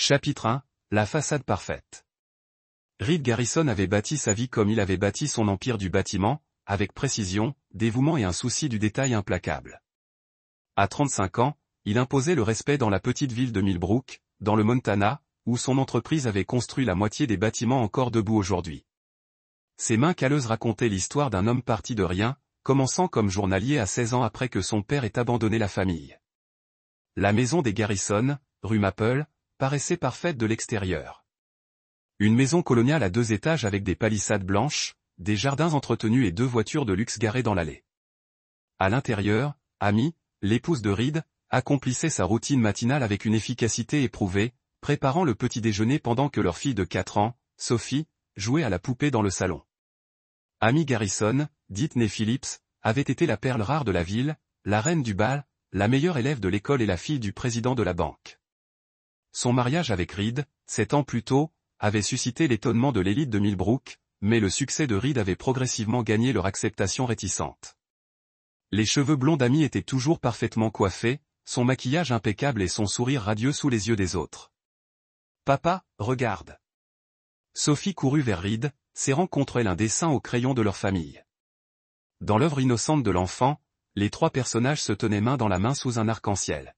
Chapitre 1, la façade parfaite. Reed Garrison avait bâti sa vie comme il avait bâti son empire du bâtiment, avec précision, dévouement et un souci du détail implacable. À 35 ans, il imposait le respect dans la petite ville de Millbrook, dans le Montana, où son entreprise avait construit la moitié des bâtiments encore debout aujourd'hui. Ses mains calleuses racontaient l'histoire d'un homme parti de rien, commençant comme journalier à 16 ans après que son père ait abandonné la famille. La maison des Garrison, rue Maple, paraissait parfaite de l'extérieur. Une maison coloniale à 2 étages avec des palissades blanches, des jardins entretenus et 2 voitures de luxe garées dans l'allée. À l'intérieur, Amy, l'épouse de Reed, accomplissait sa routine matinale avec une efficacité éprouvée, préparant le petit déjeuner pendant que leur fille de 4 ans, Sophie, jouait à la poupée dans le salon. Amy Garrison, dite née Phillips, avait été la perle rare de la ville, la reine du bal, la meilleure élève de l'école et la fille du président de la banque. Son mariage avec Reed, 7 ans plus tôt, avait suscité l'étonnement de l'élite de Millbrook, mais le succès de Reed avait progressivement gagné leur acceptation réticente. Les cheveux blonds d'Amy étaient toujours parfaitement coiffés, son maquillage impeccable et son sourire radieux sous les yeux des autres. « Papa, regarde !» Sophie courut vers Reed, serrant contre elle un dessin au crayon de leur famille. Dans l'œuvre innocente de l'enfant, les 3 personnages se tenaient main dans la main sous un arc-en-ciel.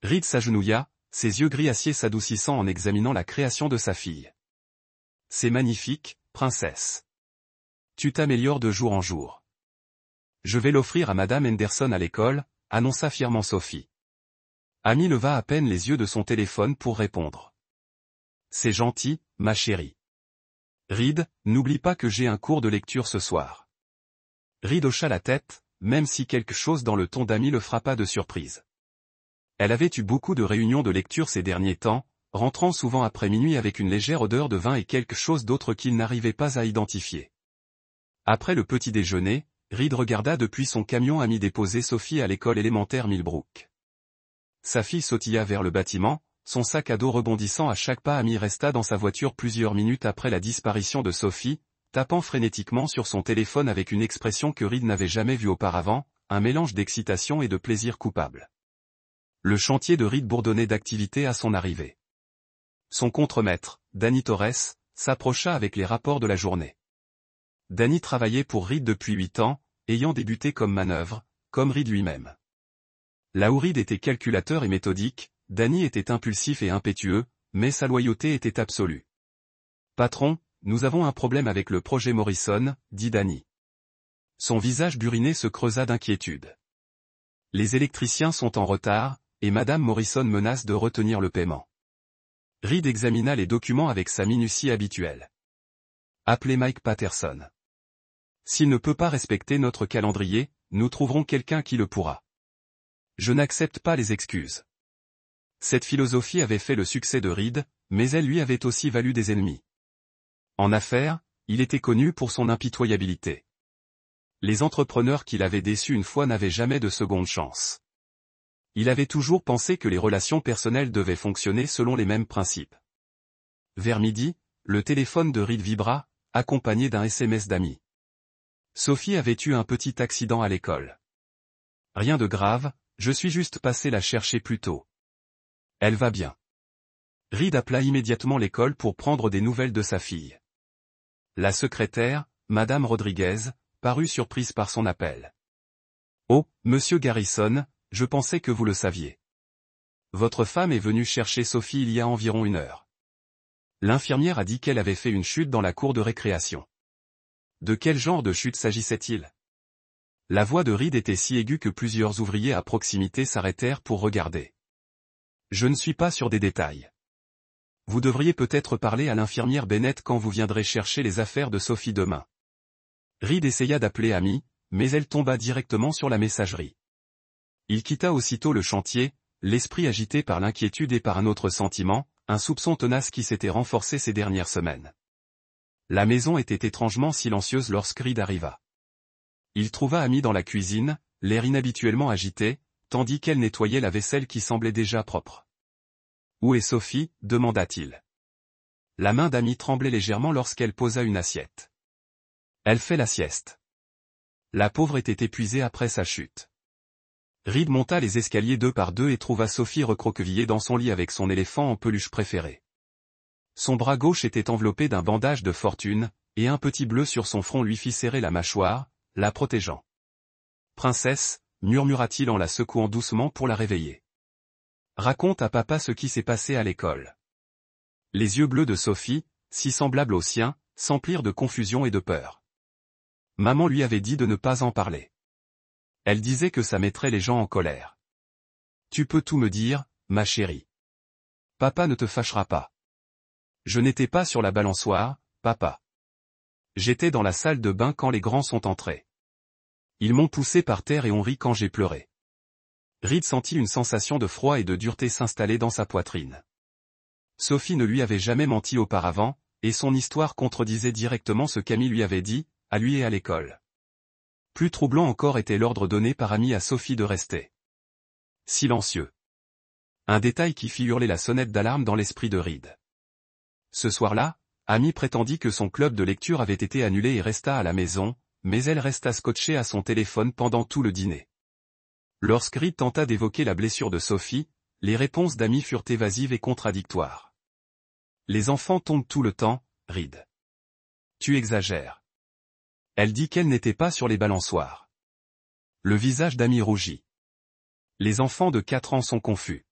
Reed s'agenouilla, ses yeux gris acier s'adoucissant en examinant la création de sa fille. « C'est magnifique, princesse. Tu t'améliores de jour en jour. Je vais l'offrir à Madame Henderson à l'école, annonça fièrement Sophie. Amy leva à peine les yeux de son téléphone pour répondre. C'est gentil, ma chérie. Reed, n'oublie pas que j'ai un cours de lecture ce soir. Reed hocha la tête, même si quelque chose dans le ton d'Amy le frappa de surprise. Elle avait eu beaucoup de réunions de lecture ces derniers temps, rentrant souvent après minuit avec une légère odeur de vin et quelque chose d'autre qu'il n'arrivait pas à identifier. Après le petit déjeuner, Reed regarda depuis son camion Amy déposer Sophie à l'école élémentaire Millbrook. Sa fille sautilla vers le bâtiment, son sac à dos rebondissant à chaque pas. Amy resta dans sa voiture plusieurs minutes après la disparition de Sophie, tapant frénétiquement sur son téléphone avec une expression que Reed n'avait jamais vue auparavant, un mélange d'excitation et de plaisir coupable. Le chantier de Reed bourdonnait d'activité à son arrivée. Son contremaître, Danny Torres, s'approcha avec les rapports de la journée. Danny travaillait pour Reed depuis 8 ans, ayant débuté comme manœuvre, comme Reed lui-même. Là où Reed était calculateur et méthodique, Danny était impulsif et impétueux, mais sa loyauté était absolue. « Patron, nous avons un problème avec le projet Morrison, » dit Danny. Son visage buriné se creusa d'inquiétude. Les électriciens sont en retard, et Madame Morrison menace de retenir le paiement. Reed examina les documents avec sa minutie habituelle. Appelez Mike Patterson. S'il ne peut pas respecter notre calendrier, nous trouverons quelqu'un qui le pourra. Je n'accepte pas les excuses. Cette philosophie avait fait le succès de Reed, mais elle lui avait aussi valu des ennemis. En affaires, il était connu pour son impitoyabilité. Les entrepreneurs qu'il avait déçus une fois n'avaient jamais de seconde chance. Il avait toujours pensé que les relations personnelles devaient fonctionner selon les mêmes principes. Vers midi, le téléphone de Reed vibra, accompagné d'un SMS d'Amy. Sophie avait eu un petit accident à l'école. Rien de grave, je suis juste passé la chercher plus tôt. Elle va bien. Reed appela immédiatement l'école pour prendre des nouvelles de sa fille. La secrétaire, Madame Rodriguez, parut surprise par son appel. « Oh, Monsieur Garrison, je pensais que vous le saviez. Votre femme est venue chercher Sophie il y a environ 1 heure. L'infirmière a dit qu'elle avait fait une chute dans la cour de récréation. De quel genre de chute s'agissait-il » La voix de Reed était si aiguë que plusieurs ouvriers à proximité s'arrêtèrent pour regarder. « Je ne suis pas sur des détails. Vous devriez peut-être parler à l'infirmière Bennett quand vous viendrez chercher les affaires de Sophie demain. » Reed essaya d'appeler Amy, mais elle tomba directement sur la messagerie. Il quitta aussitôt le chantier, l'esprit agité par l'inquiétude et par un autre sentiment, un soupçon tenace qui s'était renforcé ces dernières semaines. La maison était étrangement silencieuse lorsque Reed arriva. Il trouva Amy dans la cuisine, l'air inhabituellement agité, tandis qu'elle nettoyait la vaisselle qui semblait déjà propre. « Où est Sophie » demanda-t-il. La main d'Amy tremblait légèrement lorsqu'elle posa une assiette. « Elle fait la sieste. La pauvre était épuisée après sa chute. » Reed monta les escaliers 2 par 2 et trouva Sophie recroquevillée dans son lit avec son éléphant en peluche préféré. Son bras gauche était enveloppé d'un bandage de fortune, et un petit bleu sur son front lui fit serrer la mâchoire, la protégeant. « Princesse » murmura-t-il en la secouant doucement pour la réveiller. « Raconte à papa ce qui s'est passé à l'école. » Les yeux bleus de Sophie, si semblables aux siens, s'emplirent de confusion et de peur. Maman lui avait dit de ne pas en parler. Elle disait que ça mettrait les gens en colère. « Tu peux tout me dire, ma chérie. Papa ne te fâchera pas. » Je n'étais pas sur la balançoire, papa. J'étais dans la salle de bain quand les grands sont entrés. Ils m'ont poussé par terre et ont ri quand j'ai pleuré. Reed sentit une sensation de froid et de dureté s'installer dans sa poitrine. Sophie ne lui avait jamais menti auparavant, et son histoire contredisait directement ce qu'Amy lui avait dit, à lui et à l'école. Plus troublant encore était l'ordre donné par Amy à Sophie de rester silencieux. Un détail qui fit hurler la sonnette d'alarme dans l'esprit de Reed. Ce soir-là, Amy prétendit que son club de lecture avait été annulé et resta à la maison, mais elle resta scotchée à son téléphone pendant tout le dîner. Lorsque Reed tenta d'évoquer la blessure de Sophie, les réponses d'Amy furent évasives et contradictoires. Les enfants tombent tout le temps, Reed. Tu exagères. Elle dit qu'elle n'était pas sur les balançoires. Le visage d'Amy rougit. Les enfants de 4 ans sont confus.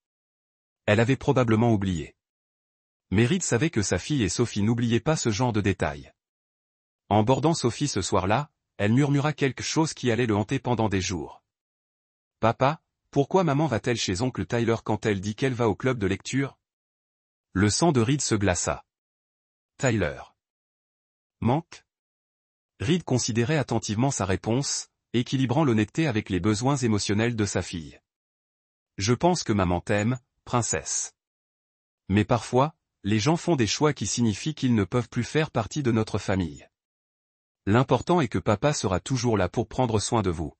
Elle avait probablement oublié. Mais Reed savait que sa fille et Sophie n'oubliaient pas ce genre de détails. En bordant Sophie ce soir-là, elle murmura quelque chose qui allait le hanter pendant des jours. « Papa, pourquoi maman va-t-elle chez oncle Tyler quand elle dit qu'elle va au club de lecture ?» Le sang de Reed se glaça. Tyler. Manque ? Reed considérait attentivement sa réponse, équilibrant l'honnêteté avec les besoins émotionnels de sa fille. « Je pense que maman t'aime, princesse. Mais parfois, les gens font des choix qui signifient qu'ils ne peuvent plus faire partie de notre famille. L'important est que papa sera toujours là pour prendre soin de vous. »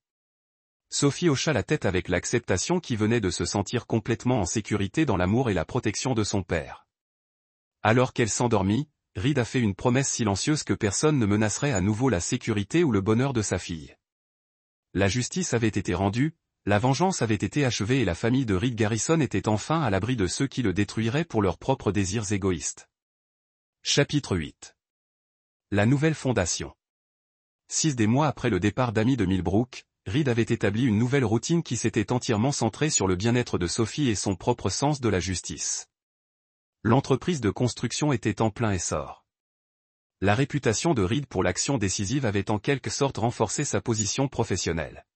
Sophie hocha la tête avec l'acceptation qui venait de se sentir complètement en sécurité dans l'amour et la protection de son père. Alors qu'elle s'endormit, Reed a fait une promesse silencieuse que personne ne menacerait à nouveau la sécurité ou le bonheur de sa fille. La justice avait été rendue, la vengeance avait été achevée et la famille de Reed Garrison était enfin à l'abri de ceux qui le détruiraient pour leurs propres désirs égoïstes. Chapitre 8. La nouvelle fondation. 6 des mois après le départ d'Amy de Millbrook, Reed avait établi une nouvelle routine qui s'était entièrement centrée sur le bien-être de Sophie et son propre sens de la justice. L'entreprise de construction était en plein essor. La réputation de Reed pour l'action décisive avait en quelque sorte renforcé sa position professionnelle.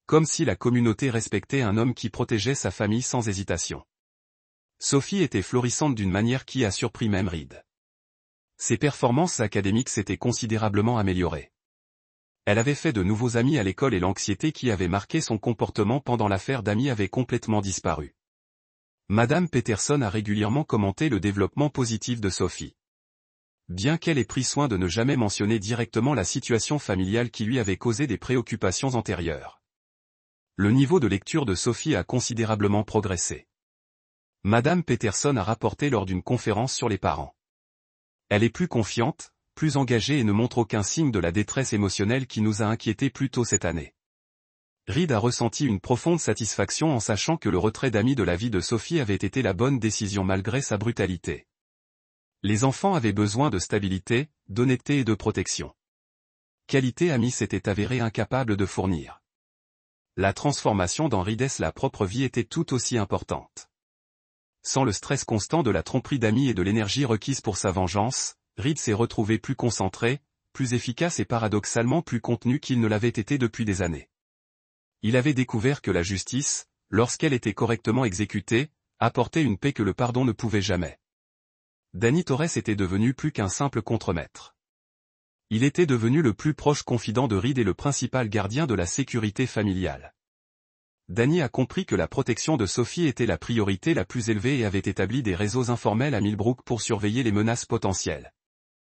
Comme si la communauté respectait un homme qui protégeait sa famille sans hésitation. Sophie était florissante d'une manière qui a surpris même Reed. Ses performances académiques s'étaient considérablement améliorées. Elle avait fait de nouveaux amis à l'école et l'anxiété qui avait marqué son comportement pendant l'affaire d'Amy avait complètement disparu. Madame Peterson a régulièrement commenté le développement positif de Sophie. Bien qu'elle ait pris soin de ne jamais mentionner directement la situation familiale qui lui avait causé des préoccupations antérieures. Le niveau de lecture de Sophie a considérablement progressé. Madame Peterson a rapporté lors d'une conférence sur les parents. Elle est plus confiante, plus engagée et ne montre aucun signe de la détresse émotionnelle qui nous a inquiétés plus tôt cette année. Reed a ressenti une profonde satisfaction en sachant que le retrait d'Amy de la vie de Sophie avait été la bonne décision malgré sa brutalité. Les enfants avaient besoin de stabilité, d'honnêteté et de protection. Qualité Amy s'était avérée incapable de fournir. La transformation dans Reed's la propre vie était tout aussi importante. Sans le stress constant de la tromperie d'Amy et de l'énergie requise pour sa vengeance, Reed s'est retrouvé plus concentré, plus efficace et paradoxalement plus contenu qu'il ne l'avait été depuis des années. Il avait découvert que la justice, lorsqu'elle était correctement exécutée, apportait une paix que le pardon ne pouvait jamais. Danny Torres était devenu plus qu'un simple contremaître. Il était devenu le plus proche confident de Reed et le principal gardien de la sécurité familiale. Danny a compris que la protection de Sophie était la priorité la plus élevée et avait établi des réseaux informels à Millbrook pour surveiller les menaces potentielles.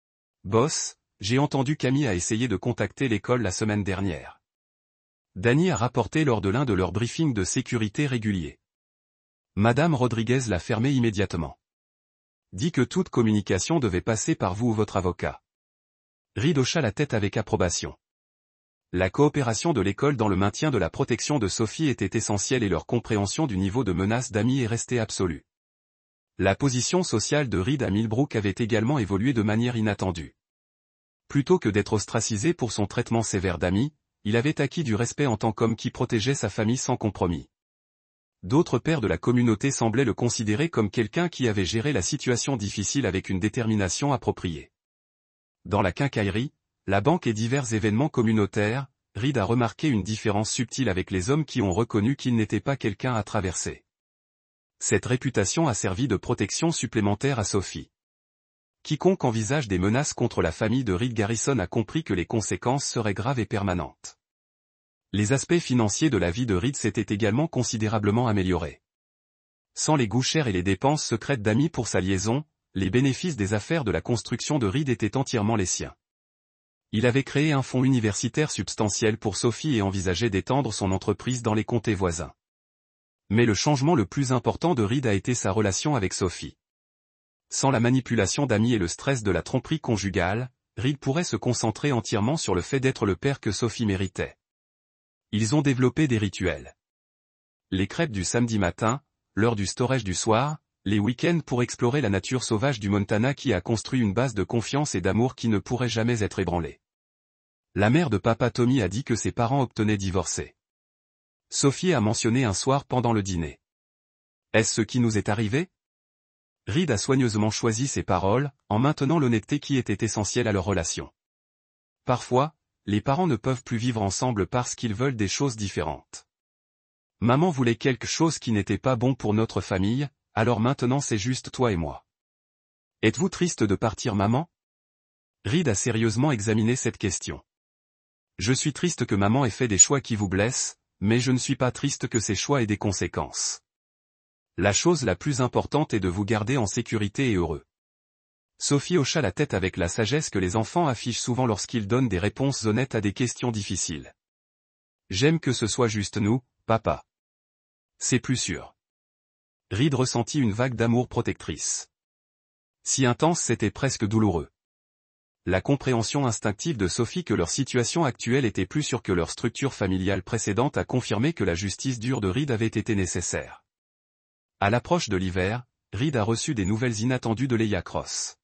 « Boss, j'ai entendu qu'Amy a essayé de contacter l'école la semaine dernière. » Danny a rapporté lors de l'un de leurs briefings de sécurité réguliers. Madame Rodriguez l'a fermé immédiatement. Dit que toute communication devait passer par vous ou votre avocat. Reed hocha la tête avec approbation. La coopération de l'école dans le maintien de la protection de Sophie était essentielle et leur compréhension du niveau de menace d'Amy est restée absolue. La position sociale de Reed à Millbrook avait également évolué de manière inattendue. Plutôt que d'être ostracisé pour son traitement sévère d'Amy, il avait acquis du respect en tant qu'homme qui protégeait sa famille sans compromis. D'autres pères de la communauté semblaient le considérer comme quelqu'un qui avait géré la situation difficile avec une détermination appropriée. Dans la quincaillerie, la banque et divers événements communautaires, Reed a remarqué une différence subtile avec les hommes qui ont reconnu qu'il n'était pas quelqu'un à traverser. Cette réputation a servi de protection supplémentaire à Sophie. Quiconque envisage des menaces contre la famille de Reed Garrison a compris que les conséquences seraient graves et permanentes. Les aspects financiers de la vie de Reed s'étaient également considérablement améliorés. Sans les goûts chers et les dépenses secrètes d'Amy pour sa liaison, les bénéfices des affaires de la construction de Reed étaient entièrement les siens. Il avait créé un fonds universitaire substantiel pour Sophie et envisageait d'étendre son entreprise dans les comtés voisins. Mais le changement le plus important de Reed a été sa relation avec Sophie. Sans la manipulation d'Amy et le stress de la tromperie conjugale, Reed pourrait se concentrer entièrement sur le fait d'être le père que Sophie méritait. Ils ont développé des rituels. Les crêpes du samedi matin, l'heure du storage du soir, les week-ends pour explorer la nature sauvage du Montana qui a construit une base de confiance et d'amour qui ne pourrait jamais être ébranlée. La mère de papa Tommy a dit que ses parents obtenaient divorcer. Sophie a mentionné un soir pendant le dîner. Est-ce ce qui nous est arrivé? Reed a soigneusement choisi ses paroles, en maintenant l'honnêteté qui était essentielle à leur relation. Parfois, les parents ne peuvent plus vivre ensemble parce qu'ils veulent des choses différentes. Maman voulait quelque chose qui n'était pas bon pour notre famille, alors maintenant c'est juste toi et moi. Êtes-vous triste de partir, maman? Reed a sérieusement examiné cette question. Je suis triste que maman ait fait des choix qui vous blessent, mais je ne suis pas triste que ces choix aient des conséquences. La chose la plus importante est de vous garder en sécurité et heureux. Sophie hocha la tête avec la sagesse que les enfants affichent souvent lorsqu'ils donnent des réponses honnêtes à des questions difficiles. J'aime que ce soit juste nous, papa. C'est plus sûr. Reed ressentit une vague d'amour protectrice. Si intense, c'était presque douloureux. La compréhension instinctive de Sophie que leur situation actuelle était plus sûre que leur structure familiale précédente a confirmé que la justice dure de Reed avait été nécessaire. À l'approche de l'hiver, Reed a reçu des nouvelles inattendues de Leah Cross.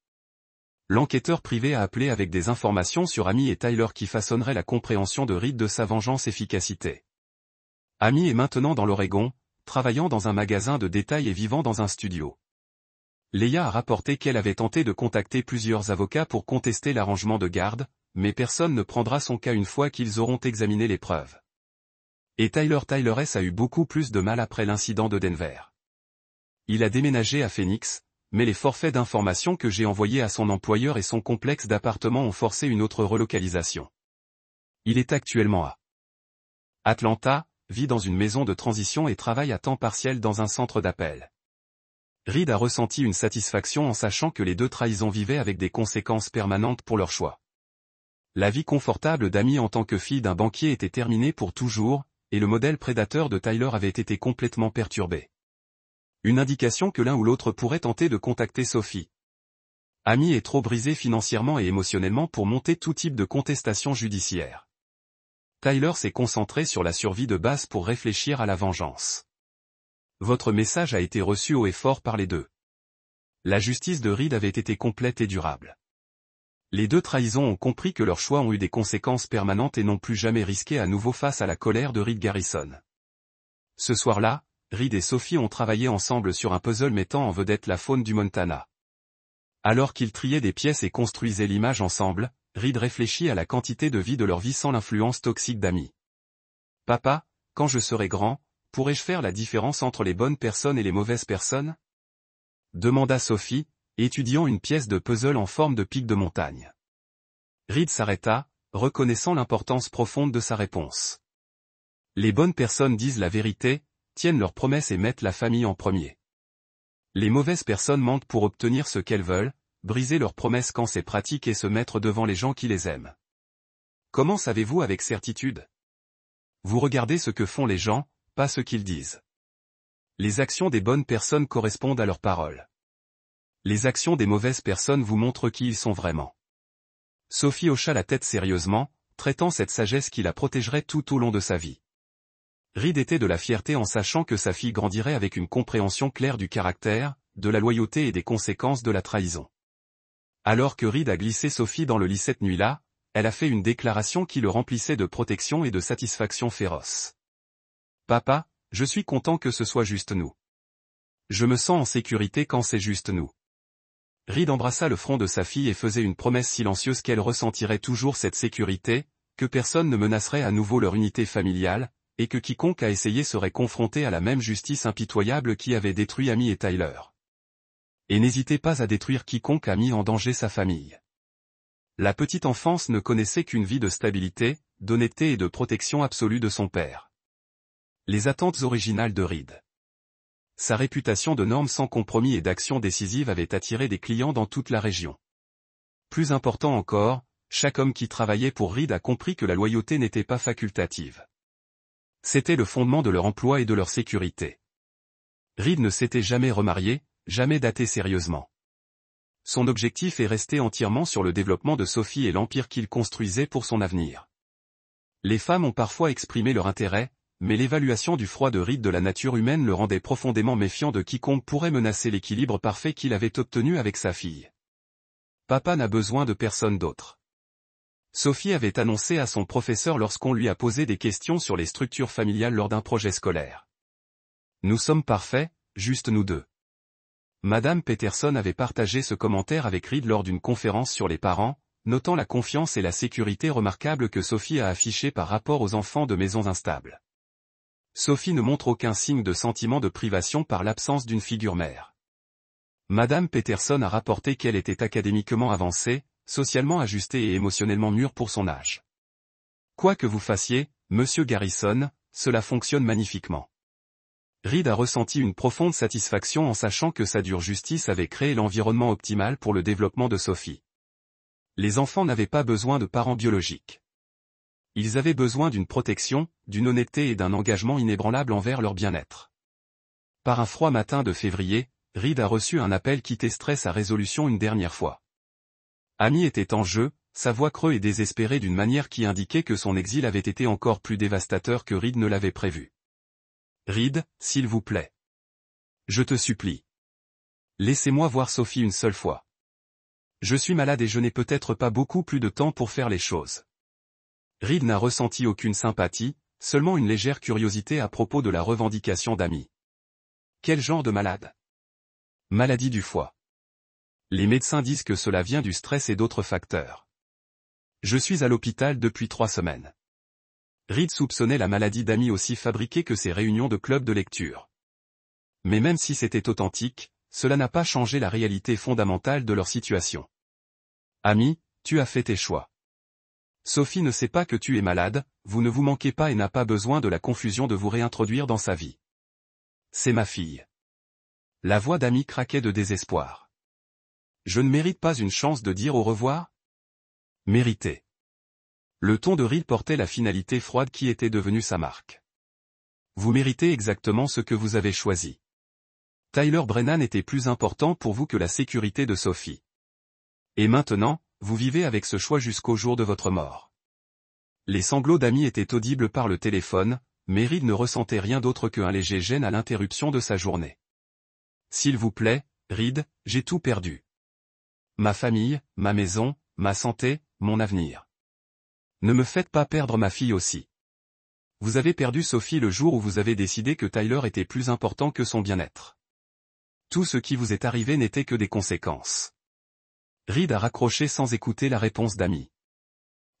L'enquêteur privé a appelé avec des informations sur Amy et Tyler qui façonneraient la compréhension de Reed de sa vengeance efficacité. Amy est maintenant dans l'Oregon, travaillant dans un magasin de détail et vivant dans un studio. Leah a rapporté qu'elle avait tenté de contacter plusieurs avocats pour contester l'arrangement de garde, mais personne ne prendra son cas une fois qu'ils auront examiné les preuves. Et Tyler S a eu beaucoup plus de mal après l'incident de Denver. Il a déménagé à Phoenix, mais les forfaits d'information que j'ai envoyés à son employeur et son complexe d'appartements ont forcé une autre relocalisation. Il est actuellement à Atlanta, vit dans une maison de transition et travaille à temps partiel dans un centre d'appel. Reed a ressenti une satisfaction en sachant que les deux trahisons vivaient avec des conséquences permanentes pour leur choix. La vie confortable d'Amy en tant que fille d'un banquier était terminée pour toujours, et le modèle prédateur de Tyler avait été complètement perturbé. Une indication que l'un ou l'autre pourrait tenter de contacter Sophie. Amy est trop brisée financièrement et émotionnellement pour monter tout type de contestation judiciaire. Tyler s'est concentré sur la survie de base pour réfléchir à la vengeance. Votre message a été reçu haut et fort par les deux. La justice de Reed avait été complète et durable. Les deux trahisons ont compris que leurs choix ont eu des conséquences permanentes et n'ont plus jamais risqué à nouveau face à la colère de Reed Garrison. Ce soir-là, Reed et Sophie ont travaillé ensemble sur un puzzle mettant en vedette la faune du Montana. Alors qu'ils triaient des pièces et construisaient l'image ensemble, Reed réfléchit à la quantité de vie de leur vie sans l'influence toxique d'Amy. Papa, quand je serai grand, pourrais-je faire la différence entre les bonnes personnes et les mauvaises personnes? Demanda Sophie, étudiant une pièce de puzzle en forme de pic de montagne. Reed s'arrêta, reconnaissant l'importance profonde de sa réponse. Les bonnes personnes disent la vérité, tiennent leurs promesses et mettent la famille en premier. Les mauvaises personnes mentent pour obtenir ce qu'elles veulent, briser leurs promesses quand c'est pratique et se mettre devant les gens qui les aiment. Comment savez-vous avec certitude? Vous regardez ce que font les gens, pas ce qu'ils disent. Les actions des bonnes personnes correspondent à leurs paroles. Les actions des mauvaises personnes vous montrent qui ils sont vraiment. Sophie hocha la tête sérieusement, traitant cette sagesse qui la protégerait tout au long de sa vie. Reed était de la fierté en sachant que sa fille grandirait avec une compréhension claire du caractère, de la loyauté et des conséquences de la trahison. Alors que Reed a glissé Sophie dans le lit cette nuit-là, elle a fait une déclaration qui le remplissait de protection et de satisfaction féroce. « Papa, je suis content que ce soit juste nous. Je me sens en sécurité quand c'est juste nous. » Reed embrassa le front de sa fille et faisait une promesse silencieuse qu'elle ressentirait toujours cette sécurité, que personne ne menacerait à nouveau leur unité familiale, et que quiconque a essayé serait confronté à la même justice impitoyable qui avait détruit Amy et Tyler. Et n'hésitez pas à détruire quiconque a mis en danger sa famille. La petite enfance ne connaissait qu'une vie de stabilité, d'honnêteté et de protection absolue de son père. Les attentes originales de Reed. Sa réputation de normes sans compromis et d'action décisive avait attiré des clients dans toute la région. Plus important encore, chaque homme qui travaillait pour Reed a compris que la loyauté n'était pas facultative. C'était le fondement de leur emploi et de leur sécurité. Reed ne s'était jamais remarié, jamais daté sérieusement. Son objectif est resté entièrement sur le développement de Sophie et l'empire qu'il construisait pour son avenir. Les femmes ont parfois exprimé leur intérêt, mais l'évaluation du froid de Reed de la nature humaine le rendait profondément méfiant de quiconque pourrait menacer l'équilibre parfait qu'il avait obtenu avec sa fille. Papa n'a besoin de personne d'autre. Sophie avait annoncé à son professeur lorsqu'on lui a posé des questions sur les structures familiales lors d'un projet scolaire. Nous sommes parfaits, juste nous deux. Madame Peterson avait partagé ce commentaire avec Reed lors d'une conférence sur les parents, notant la confiance et la sécurité remarquables que Sophie a affichées par rapport aux enfants de maisons instables. Sophie ne montre aucun signe de sentiment de privation par l'absence d'une figure mère. Madame Peterson a rapporté qu'elle était académiquement avancée, socialement ajustée et émotionnellement mûre pour son âge. Quoi que vous fassiez, Monsieur Garrison, cela fonctionne magnifiquement. Reed a ressenti une profonde satisfaction en sachant que sa dure justice avait créé l'environnement optimal pour le développement de Sophie. Les enfants n'avaient pas besoin de parents biologiques. Ils avaient besoin d'une protection, d'une honnêteté et d'un engagement inébranlable envers leur bien-être. Par un froid matin de février, Reed a reçu un appel qui testerait sa résolution une dernière fois. Amy était en jeu, sa voix creuse et désespérée d'une manière qui indiquait que son exil avait été encore plus dévastateur que Reed ne l'avait prévu. Reed, s'il vous plaît. Je te supplie. Laissez-moi voir Sophie une seule fois. Je suis malade et je n'ai peut-être pas beaucoup plus de temps pour faire les choses. Reed n'a ressenti aucune sympathie, seulement une légère curiosité à propos de la revendication d'Amy. Quel genre de malade? Maladie du foie. Les médecins disent que cela vient du stress et d'autres facteurs. Je suis à l'hôpital depuis 3 semaines. Reed soupçonnait la maladie d'Amy aussi fabriquée que ses réunions de club de lecture. Mais même si c'était authentique, cela n'a pas changé la réalité fondamentale de leur situation. Amy, tu as fait tes choix. Sophie ne sait pas que tu es malade, vous ne vous manquez pas et n'a pas besoin de la confusion de vous réintroduire dans sa vie. C'est ma fille. La voix d'Amy craquait de désespoir. Je ne mérite pas une chance de dire au revoir? Mérité. Le ton de Reed portait la finalité froide qui était devenue sa marque. Vous méritez exactement ce que vous avez choisi. Tyler Brennan était plus important pour vous que la sécurité de Sophie. Et maintenant, vous vivez avec ce choix jusqu'au jour de votre mort. Les sanglots d'Amy étaient audibles par le téléphone, mais Reed ne ressentait rien d'autre qu'un léger gêne à l'interruption de sa journée. S'il vous plaît, Reed, j'ai tout perdu. Ma famille, ma maison, ma santé, mon avenir. Ne me faites pas perdre ma fille aussi. Vous avez perdu Sophie le jour où vous avez décidé que Tyler était plus important que son bien-être. Tout ce qui vous est arrivé n'était que des conséquences. Reed a raccroché sans écouter la réponse d'Amy.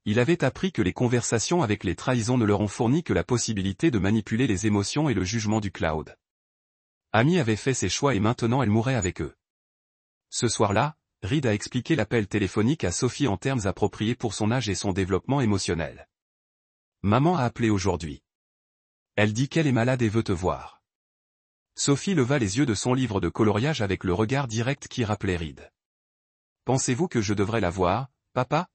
Il avait appris que les conversations avec les trahisons ne leur ont fourni que la possibilité de manipuler les émotions et le jugement du cloud. Amy avait fait ses choix et maintenant elle mourait avec eux. Ce soir-là, Reed a expliqué l'appel téléphonique à Sophie en termes appropriés pour son âge et son développement émotionnel. Maman a appelé aujourd'hui. Elle dit qu'elle est malade et veut te voir. Sophie leva les yeux de son livre de coloriage avec le regard direct qui rappelait Reed. Pensez-vous que je devrais la voir, papa?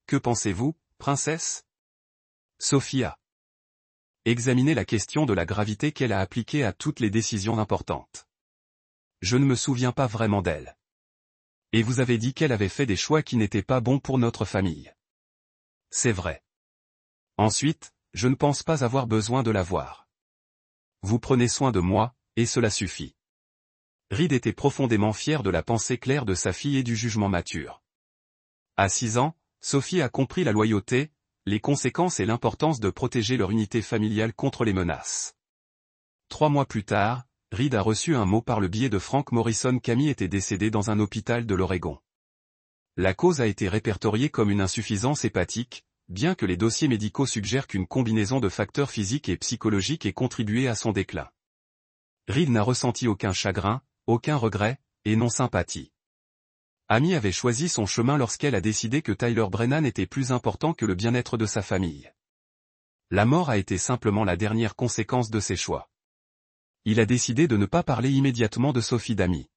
Que pensez-vous, princesse? Sophie a examiné la question de la gravité qu'elle a appliquée à toutes les décisions importantes. Je ne me souviens pas vraiment d'elle. Et vous avez dit qu'elle avait fait des choix qui n'étaient pas bons pour notre famille. C'est vrai. Ensuite, je ne pense pas avoir besoin de la voir. Vous prenez soin de moi, et cela suffit. Reed était profondément fier de la pensée claire de sa fille et du jugement mature. À 6 ans, Sophie a compris la loyauté, les conséquences et l'importance de protéger leur unité familiale contre les menaces. 3 mois plus tard, Reed a reçu un mot par le biais de Frank Morrison qu'Amy était décédée dans un hôpital de l'Oregon. La cause a été répertoriée comme une insuffisance hépatique, bien que les dossiers médicaux suggèrent qu'une combinaison de facteurs physiques et psychologiques ait contribué à son déclin. Reed n'a ressenti aucun chagrin, aucun regret, et non sympathie. Amy avait choisi son chemin lorsqu'elle a décidé que Tyler Brennan était plus important que le bien-être de sa famille. La mort a été simplement la dernière conséquence de ses choix. Il a décidé de ne pas parler immédiatement de Sophie d'Amy.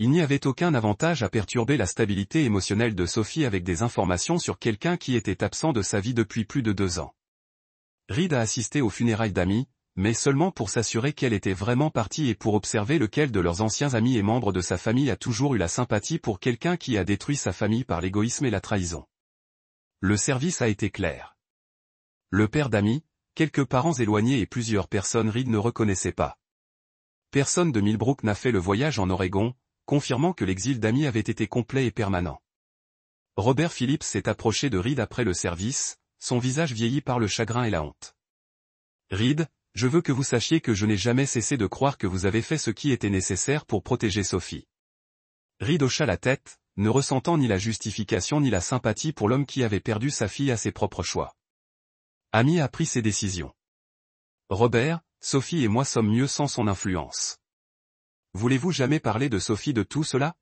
Il n'y avait aucun avantage à perturber la stabilité émotionnelle de Sophie avec des informations sur quelqu'un qui était absent de sa vie depuis plus de 2 ans. Reed a assisté aux funérailles d'Amy, mais seulement pour s'assurer qu'elle était vraiment partie et pour observer lequel de leurs anciens amis et membres de sa famille a toujours eu la sympathie pour quelqu'un qui a détruit sa famille par l'égoïsme et la trahison. Le service a été clair. Le père d'Amy, quelques parents éloignés et plusieurs personnes Reed ne reconnaissait pas. Personne de Millbrook n'a fait le voyage en Oregon, confirmant que l'exil d'Amy avait été complet et permanent. Robert Phillips s'est approché de Reed après le service, son visage vieilli par le chagrin et la honte. Reed, je veux que vous sachiez que je n'ai jamais cessé de croire que vous avez fait ce qui était nécessaire pour protéger Sophie. Reed hocha la tête, ne ressentant ni la justification ni la sympathie pour l'homme qui avait perdu sa fille à ses propres choix. Amy a pris ses décisions. Robert, Sophie et moi sommes mieux sans son influence. Voulez-vous jamais parler de Sophie de tout cela?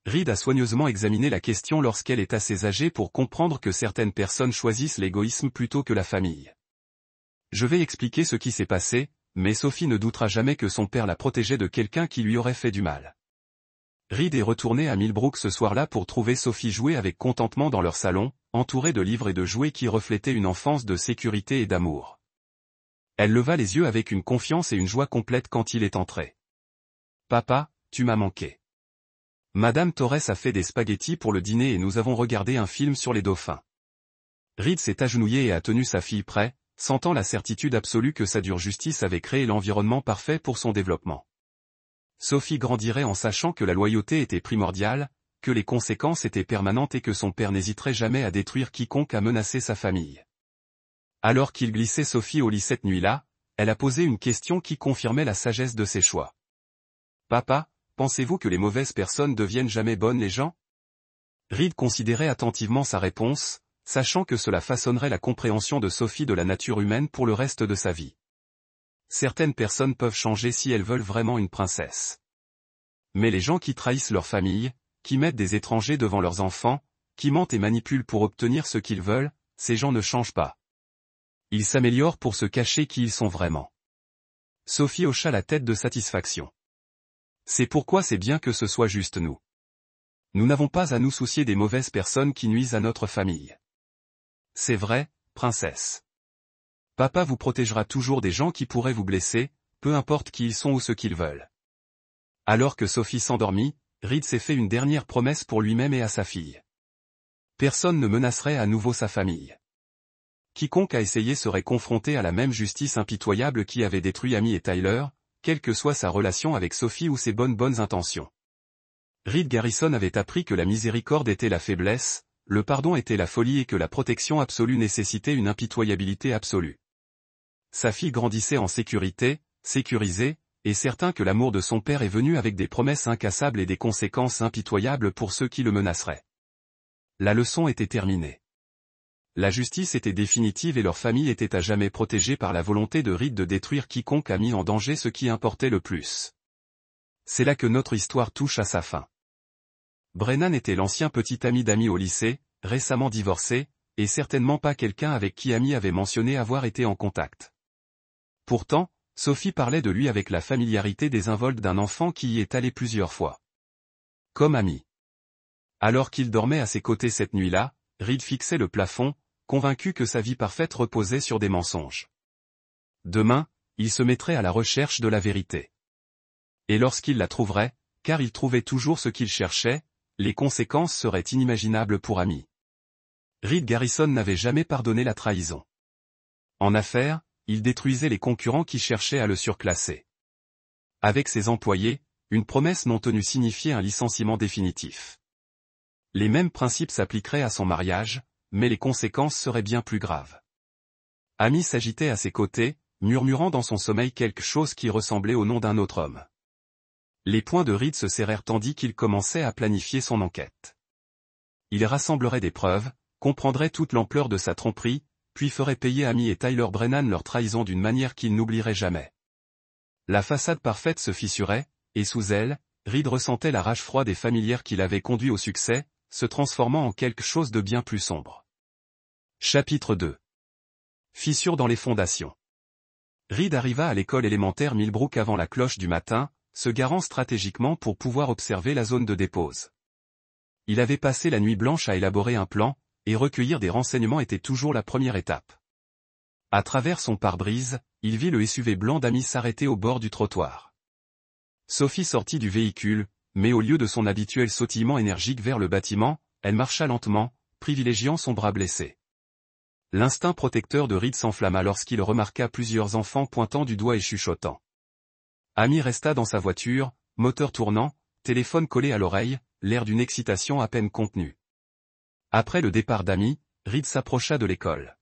Reed a soigneusement examiné la question lorsqu'elle est assez âgée pour comprendre que certaines personnes choisissent l'égoïsme plutôt que la famille. Je vais expliquer ce qui s'est passé, mais Sophie ne doutera jamais que son père la protégeait de quelqu'un qui lui aurait fait du mal. Reed est retourné à Millbrook ce soir-là pour trouver Sophie jouer avec contentement dans leur salon, entourée de livres et de jouets qui reflétaient une enfance de sécurité et d'amour. Elle leva les yeux avec une confiance et une joie complète quand il est entré. « Papa, tu m'as manqué. Madame Torres a fait des spaghettis pour le dîner et nous avons regardé un film sur les dauphins. » Reed s'est agenouillé et a tenu sa fille près, sentant la certitude absolue que sa dure justice avait créé l'environnement parfait pour son développement. Sophie grandirait en sachant que la loyauté était primordiale, que les conséquences étaient permanentes et que son père n'hésiterait jamais à détruire quiconque a menacé sa famille. Alors qu'il glissait Sophie au lit cette nuit-là, elle a posé une question qui confirmait la sagesse de ses choix. « Papa, pensez-vous que les mauvaises personnes deviennent jamais bonnes les gens ?» Reed considérait attentivement sa réponse, sachant que cela façonnerait la compréhension de Sophie de la nature humaine pour le reste de sa vie. Certaines personnes peuvent changer si elles veulent vraiment une princesse. Mais les gens qui trahissent leur famille, qui mettent des étrangers devant leurs enfants, qui mentent et manipulent pour obtenir ce qu'ils veulent, ces gens ne changent pas. Ils s'améliorent pour se cacher qui ils sont vraiment. Sophie hocha la tête de satisfaction. C'est pourquoi c'est bien que ce soit juste nous. Nous n'avons pas à nous soucier des mauvaises personnes qui nuisent à notre famille. C'est vrai, princesse. Papa vous protégera toujours des gens qui pourraient vous blesser, peu importe qui ils sont ou ce qu'ils veulent. Alors que Sophie s'endormit, Reed s'est fait une dernière promesse pour lui-même et à sa fille. Personne ne menacerait à nouveau sa famille. Quiconque a essayé serait confronté à la même justice impitoyable qui avait détruit Amy et Tyler, quelle que soit sa relation avec Sophie ou ses bonnes intentions. Reed Garrison avait appris que la miséricorde était la faiblesse, le pardon était la folie et que la protection absolue nécessitait une impitoyabilité absolue. Sa fille grandissait en sécurité, sécurisée, et certain que l'amour de son père est venu avec des promesses incassables et des conséquences impitoyables pour ceux qui le menaceraient. La leçon était terminée. La justice était définitive et leur famille était à jamais protégée par la volonté de Reed de détruire quiconque a mis en danger ce qui importait le plus. C'est là que notre histoire touche à sa fin. Brennan était l'ancien petit ami d'Amy au lycée, récemment divorcé, et certainement pas quelqu'un avec qui Amy avait mentionné avoir été en contact. Pourtant, Sophie parlait de lui avec la familiarité désinvolte d'un enfant qui y est allé plusieurs fois. Comme Amy. Alors qu'il dormait à ses côtés cette nuit-là, Reed fixait le plafond, convaincu que sa vie parfaite reposait sur des mensonges. Demain, il se mettrait à la recherche de la vérité. Et lorsqu'il la trouverait, car il trouvait toujours ce qu'il cherchait, les conséquences seraient inimaginables pour Amy. Reed Garrison n'avait jamais pardonné la trahison. En affaires, il détruisait les concurrents qui cherchaient à le surclasser. Avec ses employés, une promesse non tenue signifiait un licenciement définitif. Les mêmes principes s'appliqueraient à son mariage, mais les conséquences seraient bien plus graves. Amy s'agitait à ses côtés, murmurant dans son sommeil quelque chose qui ressemblait au nom d'un autre homme. Les poings de Reed se serrèrent tandis qu'il commençait à planifier son enquête. Il rassemblerait des preuves, comprendrait toute l'ampleur de sa tromperie, puis ferait payer Amy et Tyler Brennan leur trahison d'une manière qu'ils n'oublieraient jamais. La façade parfaite se fissurait, et sous elle, Reed ressentait la rage froide et familière qui l'avait conduit au succès, se transformant en quelque chose de bien plus sombre. Chapitre 2. Fissure dans les fondations. Reed arriva à l'école élémentaire Millbrook avant la cloche du matin, se garant stratégiquement pour pouvoir observer la zone de dépose. Il avait passé la nuit blanche à élaborer un plan, et recueillir des renseignements était toujours la première étape. À travers son pare-brise, il vit le SUV blanc d'Amy s'arrêter au bord du trottoir. Sophie sortit du véhicule, mais au lieu de son habituel sautillement énergique vers le bâtiment, elle marcha lentement, privilégiant son bras blessé. L'instinct protecteur de Reed s'enflamma lorsqu'il remarqua plusieurs enfants pointant du doigt et chuchotant. Amy resta dans sa voiture, moteur tournant, téléphone collé à l'oreille, l'air d'une excitation à peine contenue. Après le départ d'Amy, Reed s'approcha de l'école.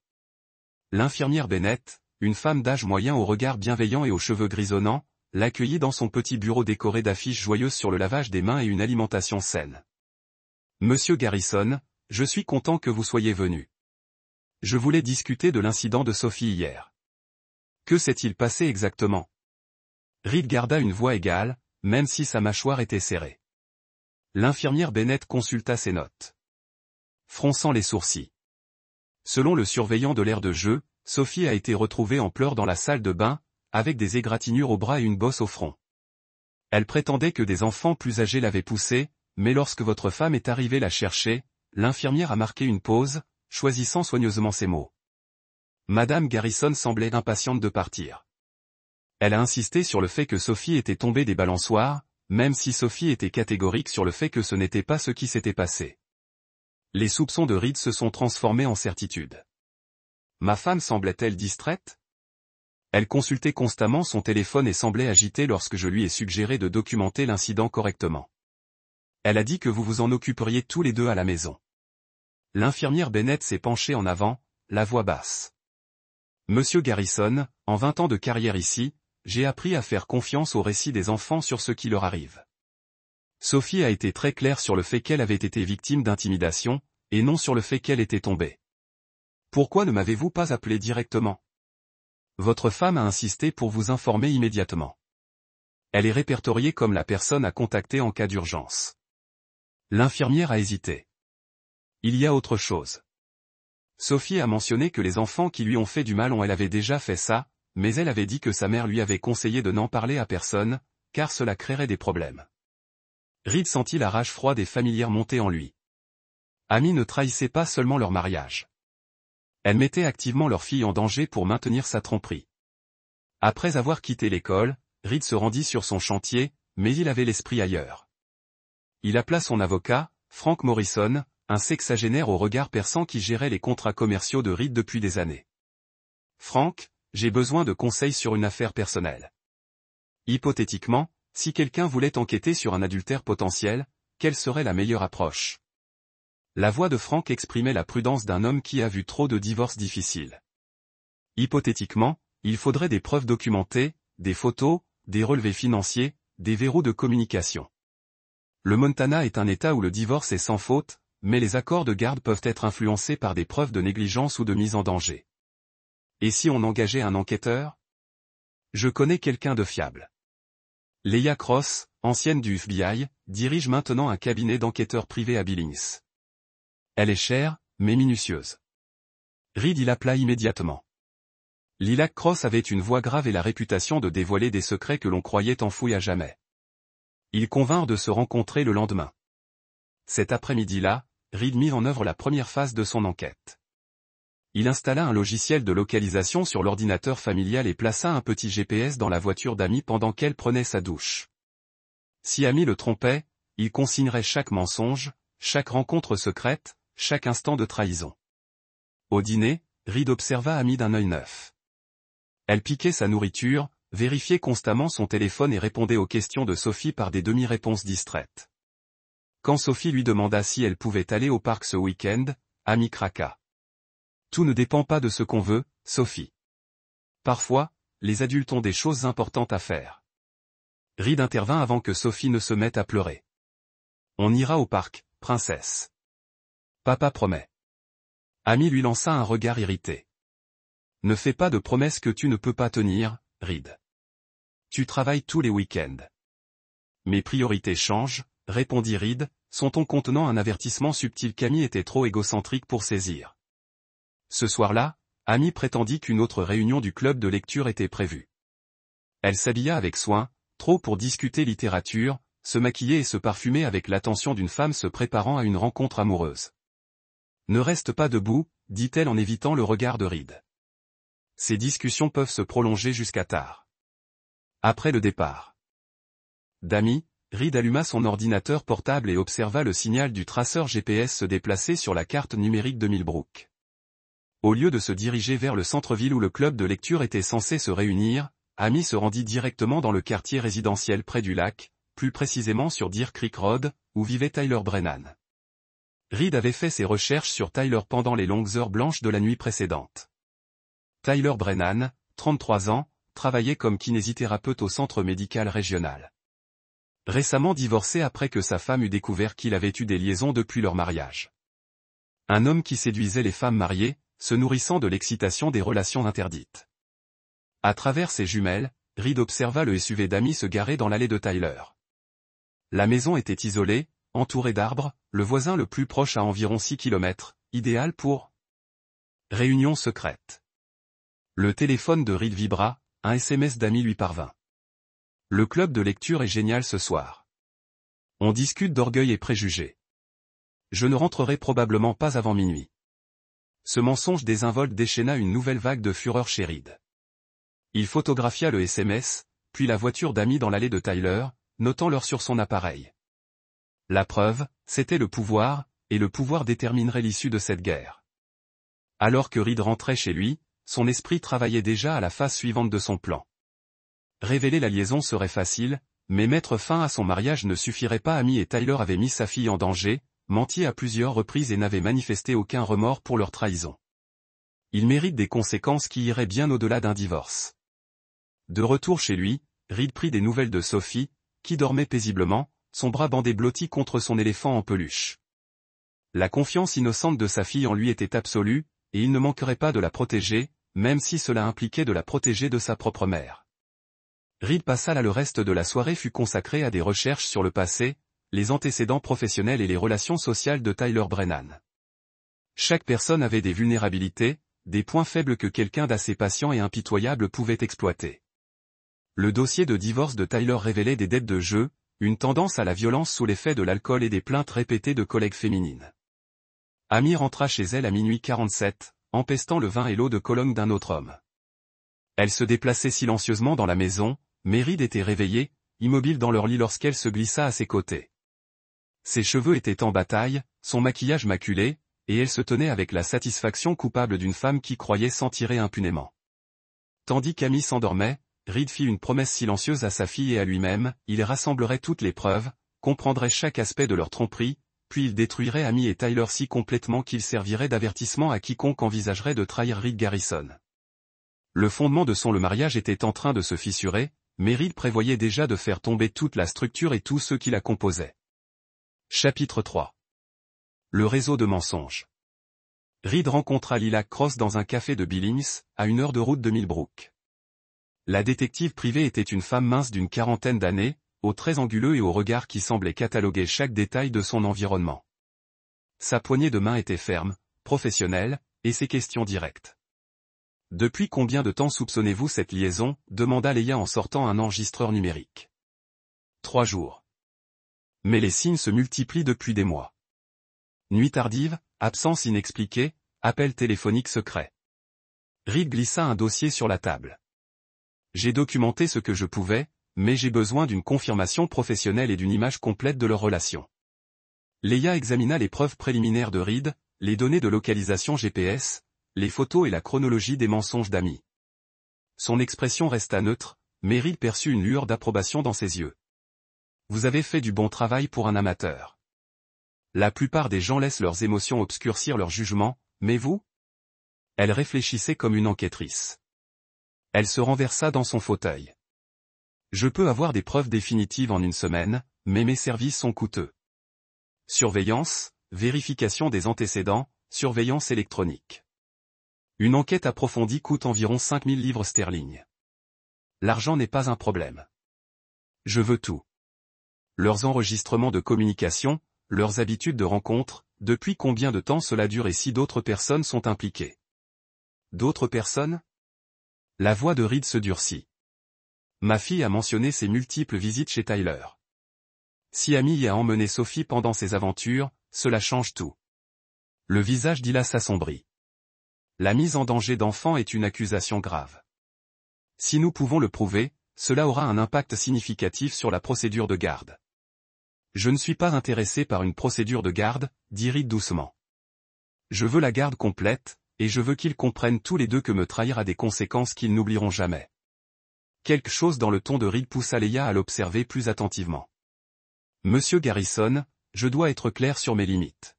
L'infirmière Bennett, une femme d'âge moyen au regard bienveillant et aux cheveux grisonnants, l'accueillit dans son petit bureau décoré d'affiches joyeuses sur le lavage des mains et une alimentation saine. « Monsieur Garrison, je suis content que vous soyez venu. Je voulais discuter de l'incident de Sophie hier. Que s'est-il passé exactement ?» Reed garda une voix égale, même si sa mâchoire était serrée. L'infirmière Bennett consulta ses notes. Fronçant les sourcils. Selon le surveillant de l'aire de jeu, Sophie a été retrouvée en pleurs dans la salle de bain, avec des égratignures au bras et une bosse au front. Elle prétendait que des enfants plus âgés l'avaient poussée, mais lorsque votre femme est arrivée la chercher, l'infirmière a marqué une pause, choisissant soigneusement ses mots. Madame Garrison semblait impatiente de partir. Elle a insisté sur le fait que Sophie était tombée des balançoires, même si Sophie était catégorique sur le fait que ce n'était pas ce qui s'était passé. Les soupçons de Reed se sont transformés en certitude. Ma femme semblait-elle distraite ? Elle consultait constamment son téléphone et semblait agitée lorsque je lui ai suggéré de documenter l'incident correctement. Elle a dit que vous vous en occuperiez tous les deux à la maison. L'infirmière Bennett s'est penchée en avant, la voix basse. Monsieur Garrison, en 20 ans de carrière ici, j'ai appris à faire confiance aux récits des enfants sur ce qui leur arrive. Sophie a été très claire sur le fait qu'elle avait été victime d'intimidation, et non sur le fait qu'elle était tombée. Pourquoi ne m'avez-vous pas appelé directement ? Votre femme a insisté pour vous informer immédiatement. Elle est répertoriée comme la personne à contacter en cas d'urgence. L'infirmière a hésité. Il y a autre chose. Sophie a mentionné que les enfants qui lui ont fait du mal elle avait déjà fait ça, mais elle avait dit que sa mère lui avait conseillé de n'en parler à personne, car cela créerait des problèmes. Reed sentit la rage froide et familière monter en lui. Amy ne trahissait pas seulement leur mariage. Elle mettait activement leur fille en danger pour maintenir sa tromperie. Après avoir quitté l'école, Reed se rendit sur son chantier, mais il avait l'esprit ailleurs. Il appela son avocat, Frank Morrison, un sexagénaire au regard perçant qui gérait les contrats commerciaux de Reed depuis des années. Frank, j'ai besoin de conseils sur une affaire personnelle. Hypothétiquement, si quelqu'un voulait enquêter sur un adultère potentiel, quelle serait la meilleure approche ? La voix de Frank exprimait la prudence d'un homme qui a vu trop de divorces difficiles. Hypothétiquement, il faudrait des preuves documentées, des photos, des relevés financiers, des verrous de communication. Le Montana est un État où le divorce est sans faute, mais les accords de garde peuvent être influencés par des preuves de négligence ou de mise en danger. Et si on engageait un enquêteur ? Je connais quelqu'un de fiable. Leah Cross, ancienne du FBI, dirige maintenant un cabinet d'enquêteurs privés à Billings. Elle est chère, mais minutieuse. Reed y l'appela immédiatement. Lilac Cross avait une voix grave et la réputation de dévoiler des secrets que l'on croyait enfouis à jamais. Ils convinrent de se rencontrer le lendemain. Cet après-midi-là, Reed mit en œuvre la première phase de son enquête. Il installa un logiciel de localisation sur l'ordinateur familial et plaça un petit GPS dans la voiture d'Amy pendant qu'elle prenait sa douche. Si Amy le trompait, il consignerait chaque mensonge, chaque rencontre secrète, chaque instant de trahison. Au dîner, Reed observa Amy d'un œil neuf. Elle piquait sa nourriture, vérifiait constamment son téléphone et répondait aux questions de Sophie par des demi-réponses distraites. Quand Sophie lui demanda si elle pouvait aller au parc ce week-end, Amy craqua. Tout ne dépend pas de ce qu'on veut, Sophie. Parfois, les adultes ont des choses importantes à faire. Reed intervint avant que Sophie ne se mette à pleurer. On ira au parc, princesse. Papa promet. Amy lui lança un regard irrité. Ne fais pas de promesses que tu ne peux pas tenir, Reed. Tu travailles tous les week-ends. Mes priorités changent, répondit Reed, son ton contenant un avertissement subtil qu'Amy était trop égocentrique pour saisir. Ce soir-là, Amy prétendit qu'une autre réunion du club de lecture était prévue. Elle s'habilla avec soin, trop pour discuter littérature, se maquiller et se parfumer avec l'attention d'une femme se préparant à une rencontre amoureuse. Ne reste pas debout, dit-elle en évitant le regard de Reed. Ces discussions peuvent se prolonger jusqu'à tard. Après le départ d'Amy, Reed alluma son ordinateur portable et observa le signal du traceur GPS se déplacer sur la carte numérique de Millbrook. Au lieu de se diriger vers le centre-ville où le club de lecture était censé se réunir, Amy se rendit directement dans le quartier résidentiel près du lac, plus précisément sur Deer Creek Road, où vivait Tyler Brennan. Reed avait fait ses recherches sur Tyler pendant les longues heures blanches de la nuit précédente. Tyler Brennan, 33 ans, travaillait comme kinésithérapeute au centre médical régional. Récemment divorcé après que sa femme eut découvert qu'il avait eu des liaisons depuis leur mariage. Un homme qui séduisait les femmes mariées, se nourrissant de l'excitation des relations interdites. À travers ses jumelles, Reed observa le SUV d'Amy se garer dans l'allée de Tyler. La maison était isolée, entourée d'arbres, le voisin le plus proche à environ 6 km, idéal pour réunion secrète. Le téléphone de Reed vibra, un SMS d'Amy lui parvint. Le club de lecture est génial ce soir. On discute d'orgueil et préjugés. Je ne rentrerai probablement pas avant minuit. Ce mensonge désinvolte déchaîna une nouvelle vague de fureur chez Reed. Il photographia le SMS, puis la voiture d'Amy dans l'allée de Tyler, notant l'heure sur son appareil. La preuve, c'était le pouvoir, et le pouvoir déterminerait l'issue de cette guerre. Alors que Reed rentrait chez lui, son esprit travaillait déjà à la phase suivante de son plan. Révéler la liaison serait facile, mais mettre fin à son mariage ne suffirait pas. Amy et Tyler avaient mis sa fille en danger, menti à plusieurs reprises et n'avaient manifesté aucun remords pour leur trahison. Ils méritent des conséquences qui iraient bien au-delà d'un divorce. De retour chez lui, Reed prit des nouvelles de Sophie, qui dormait paisiblement, son bras bandé blotti contre son éléphant en peluche. La confiance innocente de sa fille en lui était absolue, et il ne manquerait pas de la protéger, même si cela impliquait de la protéger de sa propre mère. Reed passa là le reste de la soirée fut consacré à des recherches sur le passé, les antécédents professionnels et les relations sociales de Tyler Brennan. Chaque personne avait des vulnérabilités, des points faibles que quelqu'un d'assez patient et impitoyable pouvait exploiter. Le dossier de divorce de Tyler révélait des dettes de jeu, une tendance à la violence sous l'effet de l'alcool et des plaintes répétées de collègues féminines. Amy rentra chez elle à minuit 47, empestant le vin et l'eau de Cologne d'un autre homme. Elle se déplaçait silencieusement dans la maison, mais Reed était réveillé, immobile dans leur lit lorsqu'elle se glissa à ses côtés. Ses cheveux étaient en bataille, son maquillage maculé, et elle se tenait avec la satisfaction coupable d'une femme qui croyait s'en tirer impunément. Tandis qu'Amy s'endormait, Reed fit une promesse silencieuse à sa fille et à lui-même, il rassemblerait toutes les preuves, comprendrait chaque aspect de leur tromperie, puis il détruirait Amy et Tyler si complètement qu'il servirait d'avertissement à quiconque envisagerait de trahir Reed Garrison. Le fondement de le mariage était en train de se fissurer, mais Reed prévoyait déjà de faire tomber toute la structure et tous ceux qui la composaient. Chapitre 3. Le réseau de mensonges. Reed rencontra Lila Cross dans un café de Billings, à 1 heure de route de Millbrook. La détective privée était une femme mince d'une quarantaine d'années, aux traits anguleux et au regard qui semblait cataloguer chaque détail de son environnement. Sa poignée de main était ferme, professionnelle, et ses questions directes. « Depuis combien de temps soupçonnez-vous cette liaison » demanda Leia en sortant un enregistreur numérique. « 3 jours. Mais les signes se multiplient depuis des mois. Nuit tardive, absence inexpliquée, appel téléphonique secret. » Reed glissa un dossier sur la table. « J'ai documenté ce que je pouvais, mais j'ai besoin d'une confirmation professionnelle et d'une image complète de leur relation. » Leia examina les preuves préliminaires de Reed, les données de localisation GPS, les photos et la chronologie des mensonges d'Amy. Son expression resta neutre, mais Reed perçut une lueur d'approbation dans ses yeux. Vous avez fait du bon travail pour un amateur. La plupart des gens laissent leurs émotions obscurcir leur jugement, mais vous? Elle réfléchissait comme une enquêtrice. Elle se renversa dans son fauteuil. Je peux avoir des preuves définitives en une semaine, mais mes services sont coûteux. Surveillance, vérification des antécédents, surveillance électronique. Une enquête approfondie coûte environ 5000 livres sterling. L'argent n'est pas un problème. Je veux tout. Leurs enregistrements de communication, leurs habitudes de rencontre, depuis combien de temps cela dure et si d'autres personnes sont impliquées. D'autres personnes? La voix de Reed se durcit. Ma fille a mentionné ses multiples visites chez Tyler. Si Amy y a emmené Sophie pendant ses aventures, cela change tout. Le visage d'Hila s'assombrit. La mise en danger d'enfants est une accusation grave. Si nous pouvons le prouver, cela aura un impact significatif sur la procédure de garde. Je ne suis pas intéressé par une procédure de garde, dit Reed doucement. Je veux la garde complète, et je veux qu'ils comprennent tous les deux que me trahir a des conséquences qu'ils n'oublieront jamais. Quelque chose dans le ton de Reed poussa Leia à l'observer plus attentivement. Monsieur Garrison, je dois être clair sur mes limites.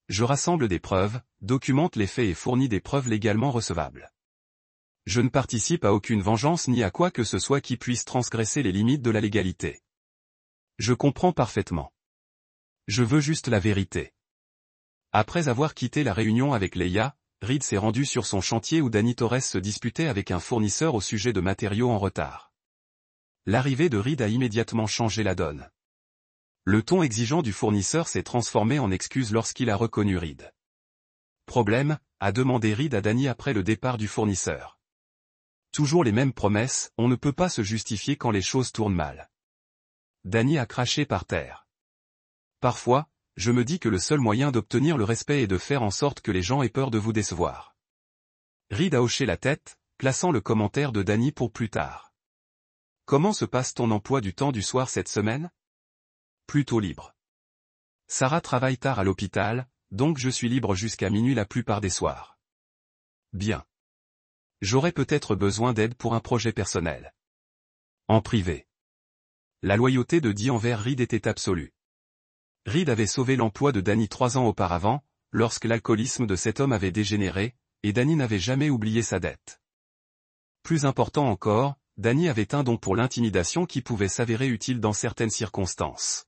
Je rassemble des preuves, documente les faits et fournis des preuves légalement recevables. Je ne participe à aucune vengeance ni à quoi que ce soit qui puisse transgresser les limites de la légalité. Je comprends parfaitement. Je veux juste la vérité. Après avoir quitté la réunion avec Leia, Reed s'est rendu sur son chantier où Danny Torres se disputait avec un fournisseur au sujet de matériaux en retard. L'arrivée de Reed a immédiatement changé la donne. Le ton exigeant du fournisseur s'est transformé en excuse lorsqu'il a reconnu Reed. Problème, a demandé Reed à Danny après le départ du fournisseur. Toujours les mêmes promesses, on ne peut pas se justifier quand les choses tournent mal. Danny a craché par terre. Parfois, je me dis que le seul moyen d'obtenir le respect est de faire en sorte que les gens aient peur de vous décevoir. Reed a hoché la tête, plaçant le commentaire de Danny pour plus tard. Comment se passe ton emploi du temps du soir cette semaine? Plutôt libre. Sarah travaille tard à l'hôpital, donc je suis libre jusqu'à minuit la plupart des soirs. Bien. J'aurais peut-être besoin d'aide pour un projet personnel. En privé. La loyauté de Dee envers Reed était absolue. Reed avait sauvé l'emploi de Danny 3 ans auparavant, lorsque l'alcoolisme de cet homme avait dégénéré, et Danny n'avait jamais oublié sa dette. Plus important encore, Danny avait un don pour l'intimidation qui pouvait s'avérer utile dans certaines circonstances.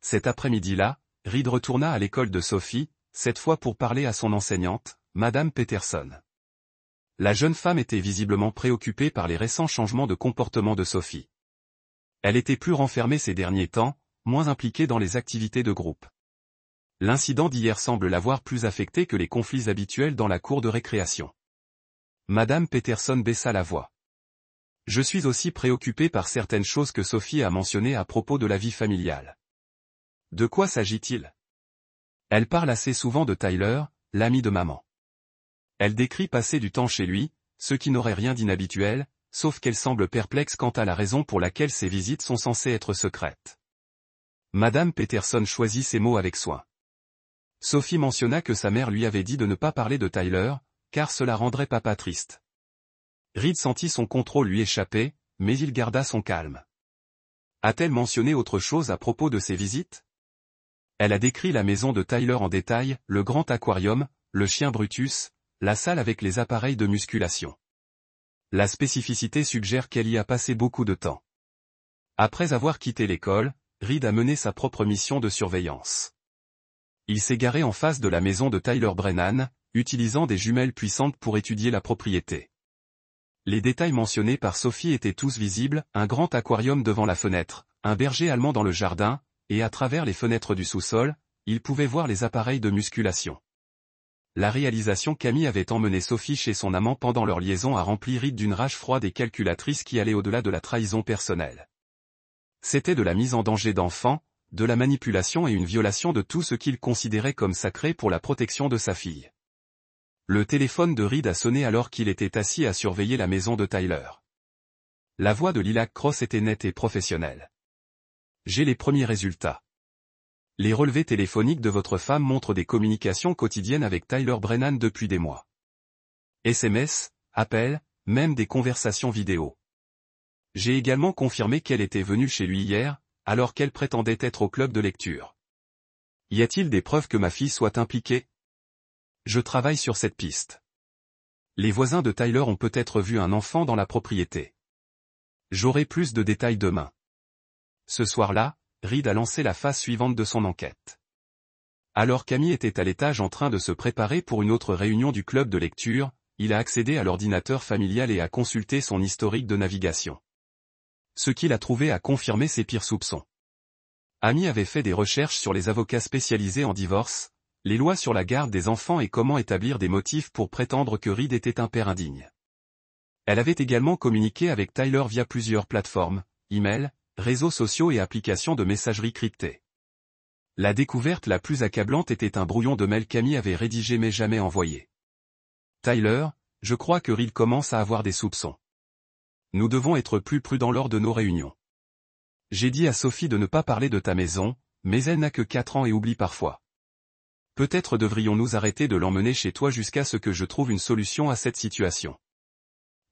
Cet après-midi-là, Reed retourna à l'école de Sophie, cette fois pour parler à son enseignante, Madame Peterson. La jeune femme était visiblement préoccupée par les récents changements de comportement de Sophie. Elle était plus renfermée ces derniers temps, moins impliquée dans les activités de groupe. L'incident d'hier semble l'avoir plus affectée que les conflits habituels dans la cour de récréation. Madame Peterson baissa la voix. Je suis aussi préoccupée par certaines choses que Sophie a mentionnées à propos de la vie familiale. De quoi s'agit-il? Elle parle assez souvent de Tyler, l'ami de maman. Elle décrit passer du temps chez lui, ce qui n'aurait rien d'inhabituel, sauf qu'elle semble perplexe quant à la raison pour laquelle ces visites sont censées être secrètes. Madame Peterson choisit ses mots avec soin. Sophie mentionna que sa mère lui avait dit de ne pas parler de Tyler, car cela rendrait papa triste. Reed sentit son contrôle lui échapper, mais il garda son calme. A-t-elle mentionné autre chose à propos de ses visites? Elle a décrit la maison de Tyler en détail, le grand aquarium, le chien Brutus, la salle avec les appareils de musculation. La spécificité suggère qu'elle y a passé beaucoup de temps. Après avoir quitté l'école, Reed a mené sa propre mission de surveillance. Il s'est garé en face de la maison de Tyler Brennan, utilisant des jumelles puissantes pour étudier la propriété. Les détails mentionnés par Sophie étaient tous visibles, un grand aquarium devant la fenêtre, un berger allemand dans le jardin, et à travers les fenêtres du sous-sol, il pouvait voir les appareils de musculation. La réalisation qu'Amy avait emmené Sophie chez son amant pendant leur liaison a rempli Reed d'une rage froide et calculatrice qui allait au-delà de la trahison personnelle. C'était de la mise en danger d'enfants, de la manipulation et une violation de tout ce qu'il considérait comme sacré pour la protection de sa fille. Le téléphone de Reed a sonné alors qu'il était assis à surveiller la maison de Tyler. La voix de Lilac Cross était nette et professionnelle. J'ai les premiers résultats. Les relevés téléphoniques de votre femme montrent des communications quotidiennes avec Tyler Brennan depuis des mois. SMS, appels, même des conversations vidéo. J'ai également confirmé qu'elle était venue chez lui hier, alors qu'elle prétendait être au club de lecture. Y a-t-il des preuves que ma fille soit impliquée? Je travaille sur cette piste. Les voisins de Tyler ont peut-être vu un enfant dans la propriété. J'aurai plus de détails demain. Ce soir-là, Reed a lancé la phase suivante de son enquête. Alors qu'Amy était à l'étage en train de se préparer pour une autre réunion du club de lecture, il a accédé à l'ordinateur familial et a consulté son historique de navigation. Ce qu'il a trouvé a confirmé ses pires soupçons. Amy avait fait des recherches sur les avocats spécialisés en divorce, les lois sur la garde des enfants et comment établir des motifs pour prétendre que Reed était un père indigne. Elle avait également communiqué avec Tyler via plusieurs plateformes, email, réseaux sociaux et applications de messagerie cryptée. La découverte la plus accablante était un brouillon de mail qu'Amy avait rédigé mais jamais envoyé. Tyler, je crois que Reed commence à avoir des soupçons. Nous devons être plus prudents lors de nos réunions. J'ai dit à Sophie de ne pas parler de ta maison, mais elle n'a que 4 ans et oublie parfois. Peut-être devrions-nous arrêter de l'emmener chez toi jusqu'à ce que je trouve une solution à cette situation.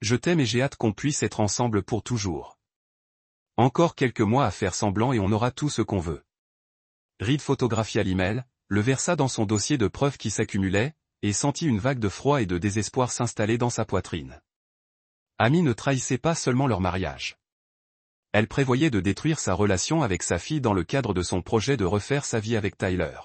Je t'aime et j'ai hâte qu'on puisse être ensemble pour toujours. Encore quelques mois à faire semblant et on aura tout ce qu'on veut. Reed photographia l'email, le versa dans son dossier de preuves qui s'accumulait, et sentit une vague de froid et de désespoir s'installer dans sa poitrine. Amy ne trahissait pas seulement leur mariage. Elle prévoyait de détruire sa relation avec sa fille dans le cadre de son projet de refaire sa vie avec Tyler.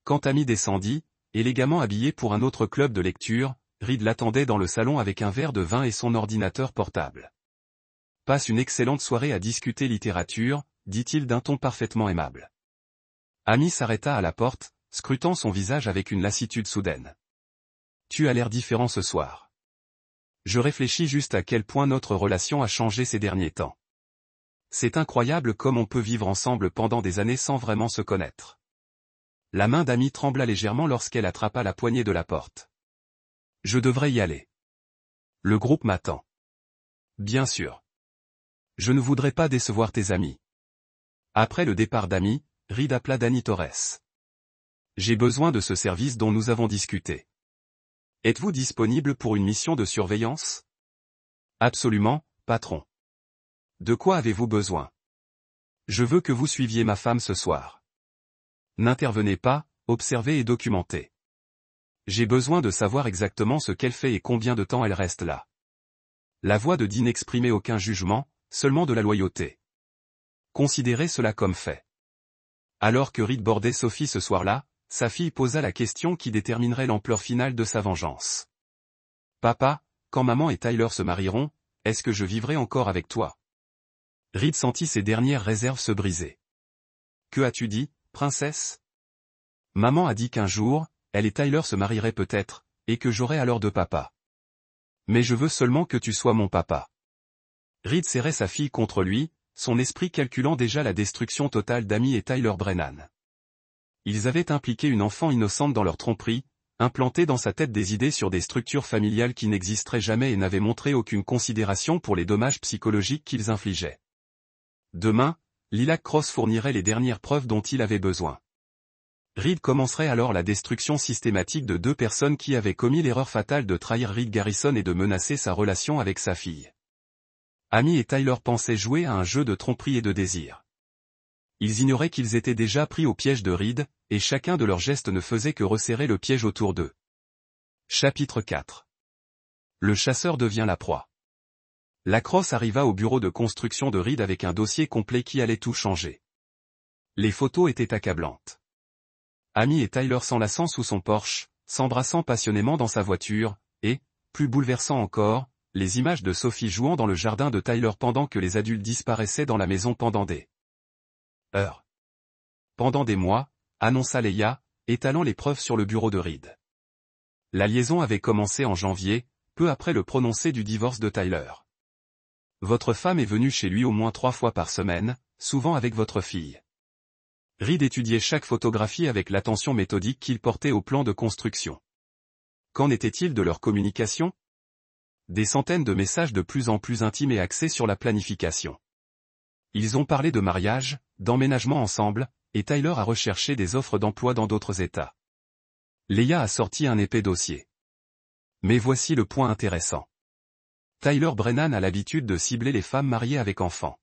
Quand Amy descendit, élégamment habillée pour un autre club de lecture, Reed l'attendait dans le salon avec un verre de vin et son ordinateur portable. « Passe une excellente soirée à discuter littérature, dit-il d'un ton parfaitement aimable. Amy s'arrêta à la porte, scrutant son visage avec une lassitude soudaine. « Tu as l'air différent ce soir. Je réfléchis juste à quel point notre relation a changé ces derniers temps. C'est incroyable comme on peut vivre ensemble pendant des années sans vraiment se connaître. » La main d'Amy trembla légèrement lorsqu'elle attrapa la poignée de la porte. « Je devrais y aller. Le groupe m'attend. » « Bien sûr. Je ne voudrais pas décevoir tes amis. » Après le départ d'Amy, Reed appela Danny Torres. « J'ai besoin de ce service dont nous avons discuté. Êtes-vous disponible pour une mission de surveillance? » « Absolument, patron. De quoi avez-vous besoin? » « Je veux que vous suiviez ma femme ce soir. N'intervenez pas, observez et documentez. J'ai besoin de savoir exactement ce qu'elle fait et combien de temps elle reste là. » La voix de Dean n'exprimait aucun jugement, seulement de la loyauté. Considérez cela comme fait. Alors que Reed bordait Sophie ce soir-là, sa fille posa la question qui déterminerait l'ampleur finale de sa vengeance. « Papa, quand maman et Tyler se marieront, est-ce que je vivrai encore avec toi? » Reed sentit ses dernières réserves se briser. « Que as-tu dit, princesse? » Maman a dit qu'un jour, elle et Tyler se marieraient peut-être, et que j'aurais alors 2 papas. Mais je veux seulement que tu sois mon papa. Reed serrait sa fille contre lui, son esprit calculant déjà la destruction totale d'Amy et Tyler Brennan. Ils avaient impliqué une enfant innocente dans leur tromperie, implanté dans sa tête des idées sur des structures familiales qui n'existeraient jamais et n'avaient montré aucune considération pour les dommages psychologiques qu'ils infligeaient. Demain, Lilac Cross fournirait les dernières preuves dont il avait besoin. Reed commencerait alors la destruction systématique de 2 personnes qui avaient commis l'erreur fatale de trahir Reed Garrison et de menacer sa relation avec sa fille. Amy et Tyler pensaient jouer à un jeu de tromperie et de désir. Ils ignoraient qu'ils étaient déjà pris au piège de Reed, et chacun de leurs gestes ne faisait que resserrer le piège autour d'eux. Chapitre 4. Le chasseur devient la proie. Lacrosse arriva au bureau de construction de Reed avec un dossier complet qui allait tout changer. Les photos étaient accablantes. Amy et Tyler s'enlaçant sous son Porsche, s'embrassant passionnément dans sa voiture, et, plus bouleversant encore, les images de Sophie jouant dans le jardin de Tyler pendant que les adultes disparaissaient dans la maison pendant des heures. Pendant des mois, annonça Leia, étalant les preuves sur le bureau de Reed. La liaison avait commencé en janvier, peu après le prononcé du divorce de Tyler. Votre femme est venue chez lui au moins 3 fois par semaine, souvent avec votre fille. Reed étudiait chaque photographie avec l'attention méthodique qu'il portait au plan de construction. Qu'en était-il de leur communication? Des centaines de messages de plus en plus intimes et axés sur la planification. Ils ont parlé de mariage, d'emménagement ensemble, et Tyler a recherché des offres d'emploi dans d'autres États. Leia a sorti un épais dossier. Mais voici le point intéressant. Tyler Brennan a l'habitude de cibler les femmes mariées avec enfants.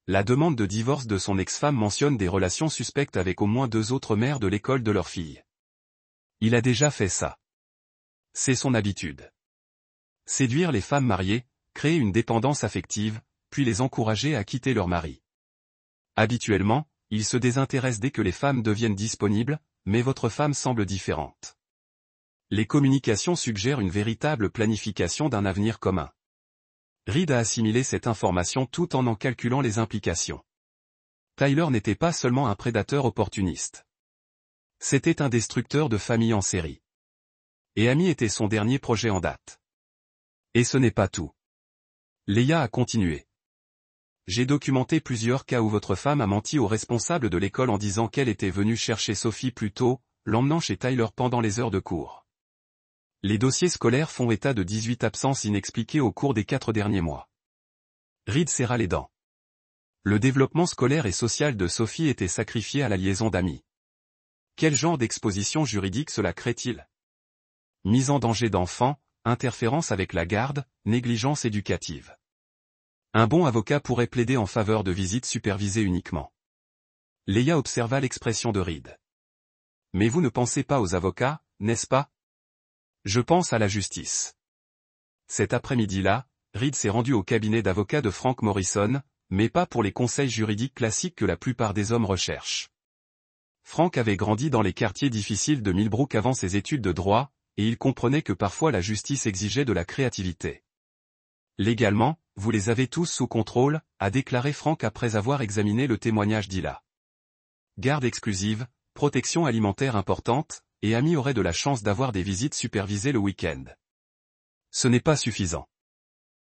La demande de divorce de son ex-femme mentionne des relations suspectes avec au moins 2 autres mères de l'école de leur fille. Il a déjà fait ça. C'est son habitude. Séduire les femmes mariées, créer une dépendance affective, puis les encourager à quitter leur mari. Habituellement, il se désintéresse dès que les femmes deviennent disponibles, mais votre femme semble différente. Les communications suggèrent une véritable planification d'un avenir commun. Reed a assimilé cette information tout en calculant les implications. Tyler n'était pas seulement un prédateur opportuniste. C'était un destructeur de famille en série. Et Amy était son dernier projet en date. Et ce n'est pas tout. Leia a continué. J'ai documenté plusieurs cas où votre femme a menti aux responsables de l'école en disant qu'elle était venue chercher Sophie plus tôt, l'emmenant chez Tyler pendant les heures de cours. Les dossiers scolaires font état de 18 absences inexpliquées au cours des 4 derniers mois. Reed serra les dents. Le développement scolaire et social de Sophie était sacrifié à la liaison d'Amy. Quel genre d'exposition juridique cela crée-t-il? Mise en danger d'enfants, interférence avec la garde, négligence éducative. Un bon avocat pourrait plaider en faveur de visites supervisées uniquement. Leia observa l'expression de Reed. Mais vous ne pensez pas aux avocats, n'est-ce pas? Je pense à la justice. Cet après-midi-là, Reed s'est rendu au cabinet d'avocat de Frank Morrison, mais pas pour les conseils juridiques classiques que la plupart des hommes recherchent. Frank avait grandi dans les quartiers difficiles de Millbrook avant ses études de droit, et il comprenait que parfois la justice exigeait de la créativité. Légalement, vous les avez tous sous contrôle, a déclaré Frank après avoir examiné le témoignage d'Hila. Garde exclusive, protection alimentaire importante, et Amy aurait de la chance d'avoir des visites supervisées le week-end. Ce n'est pas suffisant.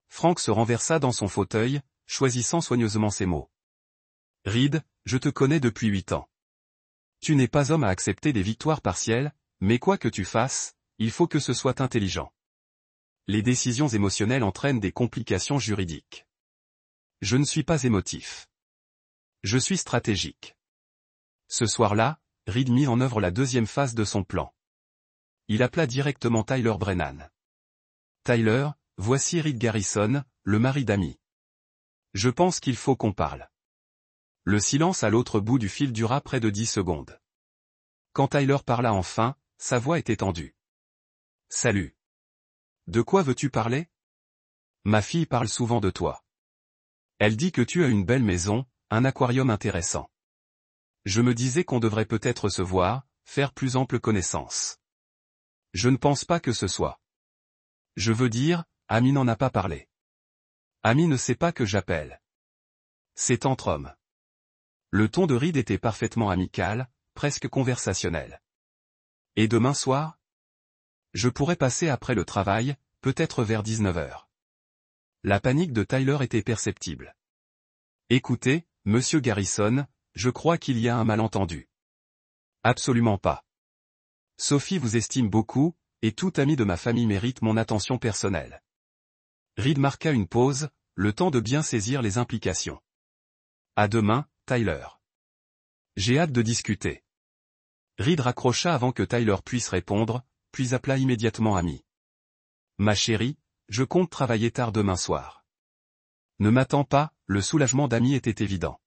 Frank se renversa dans son fauteuil, choisissant soigneusement ses mots. Reed, je te connais depuis 8 ans. Tu n'es pas homme à accepter des victoires partielles, mais quoi que tu fasses, il faut que ce soit intelligent. Les décisions émotionnelles entraînent des complications juridiques. Je ne suis pas émotif. Je suis stratégique. Ce soir-là, Reed mit en œuvre la deuxième phase de son plan. Il appela directement Tyler Brennan. Tyler, voici Reed Garrison, le mari d'Amy. Je pense qu'il faut qu'on parle. Le silence à l'autre bout du fil dura près de 10 secondes. Quand Tyler parla enfin, sa voix était tendue. Salut. De quoi veux-tu parler? Ma fille parle souvent de toi. Elle dit que tu as une belle maison, un aquarium intéressant. Je me disais qu'on devrait peut-être se voir, faire plus ample connaissance. Je ne pense pas que ce soit. Je veux dire, Amy n'en a pas parlé. Amy ne sait pas que j'appelle. C'est entre hommes. Le ton de Reed était parfaitement amical, presque conversationnel. Et demain soir? Je pourrais passer après le travail, peut-être vers 19h. La panique de Tyler était perceptible. Écoutez, monsieur Garrison, je crois qu'il y a un malentendu. Absolument pas. Sophie vous estime beaucoup, et tout ami de ma famille mérite mon attention personnelle. Reed marqua une pause, le temps de bien saisir les implications. À demain, Tyler. J'ai hâte de discuter. Reed raccrocha avant que Tyler puisse répondre, puis appela immédiatement Amy. Ma chérie, je compte travailler tard demain soir. Ne m'attends pas, le soulagement d'Amy était évident.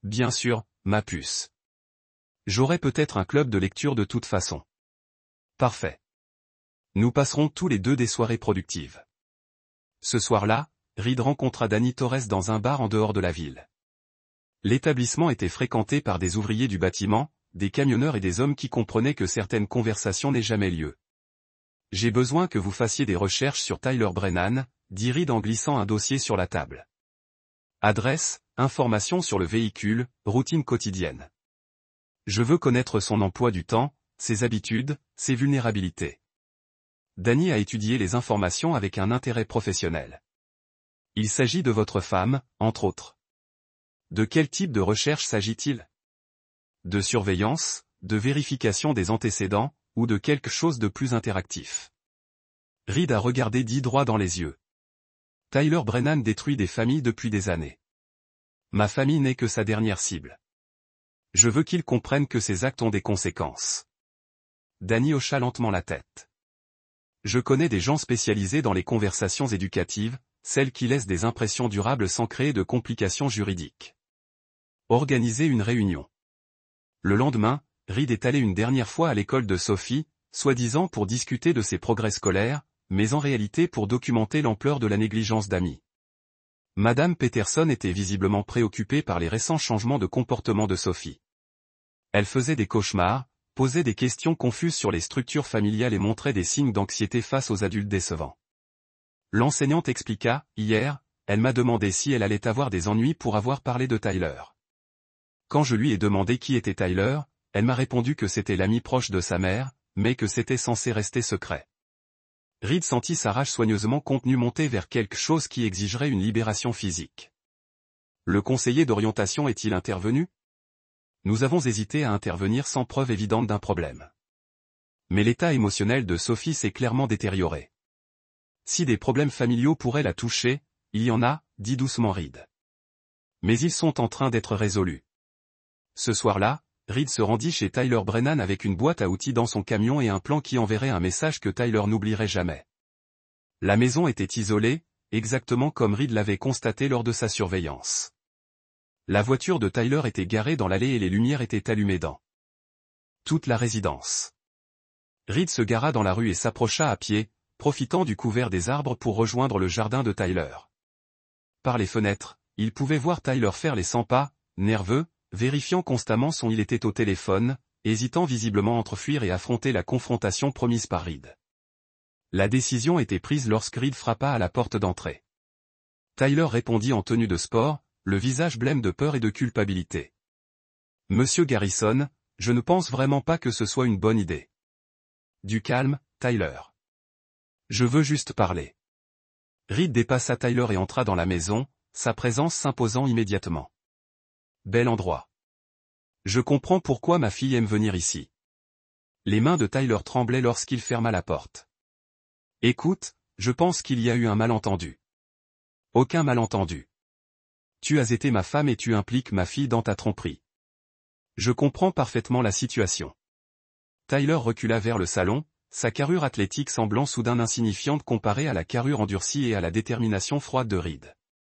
Bien sûr, ma puce. J'aurai peut-être un club de lecture de toute façon. Parfait. Nous passerons tous les deux des soirées productives. Ce soir-là, Reed rencontra Danny Torres dans un bar en dehors de la ville. L'établissement était fréquenté par des ouvriers du bâtiment, des camionneurs et des hommes qui comprenaient que certaines conversations n'aient jamais lieu. J'ai besoin que vous fassiez des recherches sur Tyler Brennan, dit Reed en glissant un dossier sur la table. Adresse, informations sur le véhicule, routine quotidienne. Je veux connaître son emploi du temps, ses habitudes, ses vulnérabilités. Danny a étudié les informations avec un intérêt professionnel. Il s'agit de votre femme, entre autres. De quel type de recherche s'agit-il? De surveillance, de vérification des antécédents, ou de quelque chose de plus interactif? Reed a regardé Dee droit dans les yeux. Tyler Brennan détruit des familles depuis des années. Ma famille n'est que sa dernière cible. Je veux qu'il comprenne que ses actes ont des conséquences. Danny hocha lentement la tête. Je connais des gens spécialisés dans les conversations éducatives, celles qui laissent des impressions durables sans créer de complications juridiques. Organiser une réunion. Le lendemain, Reed est allé une dernière fois à l'école de Sophie, soi-disant pour discuter de ses progrès scolaires, mais en réalité pour documenter l'ampleur de la négligence d'Amy. Madame Peterson était visiblement préoccupée par les récents changements de comportement de Sophie. Elle faisait des cauchemars, posait des questions confuses sur les structures familiales et montrait des signes d'anxiété face aux adultes décevants. L'enseignante expliqua, hier, elle m'a demandé si elle allait avoir des ennuis pour avoir parlé de Tyler. Quand je lui ai demandé qui était Tyler, elle m'a répondu que c'était l'ami proche de sa mère, mais que c'était censé rester secret. Reed sentit sa rage soigneusement contenue monter vers quelque chose qui exigerait une libération physique. Le conseiller d'orientation est-il intervenu? Nous avons hésité à intervenir sans preuve évidente d'un problème. Mais l'état émotionnel de Sophie s'est clairement détérioré. Si des problèmes familiaux pourraient la toucher, il y en a, dit doucement Reed. Mais ils sont en train d'être résolus. Ce soir-là, Reed se rendit chez Tyler Brennan avec une boîte à outils dans son camion et un plan qui enverrait un message que Tyler n'oublierait jamais. La maison était isolée, exactement comme Reed l'avait constaté lors de sa surveillance. La voiture de Tyler était garée dans l'allée et les lumières étaient allumées dans toute la résidence. Reed se gara dans la rue et s'approcha à pied, profitant du couvert des arbres pour rejoindre le jardin de Tyler. Par les fenêtres, il pouvait voir Tyler faire les 100 pas, nerveux, vérifiant constamment son il était au téléphone, hésitant visiblement entre fuir et affronter la confrontation promise par Reed. La décision était prise lorsque Reed frappa à la porte d'entrée. Tyler répondit en tenue de sport, le visage blême de peur et de culpabilité. « Monsieur Garrison, je ne pense vraiment pas que ce soit une bonne idée. » « Du calme, Tyler. Je veux juste parler. » Reed dépassa Tyler et entra dans la maison, sa présence s'imposant immédiatement. « Bel endroit. Je comprends pourquoi ma fille aime venir ici. » Les mains de Tyler tremblaient lorsqu'il ferma la porte. « Écoute, je pense qu'il y a eu un malentendu. » « Aucun malentendu. Tu as été ma femme et tu impliques ma fille dans ta tromperie. Je comprends parfaitement la situation. » Tyler recula vers le salon, sa carrure athlétique semblant soudain insignifiante comparée à la carrure endurcie et à la détermination froide de Reed.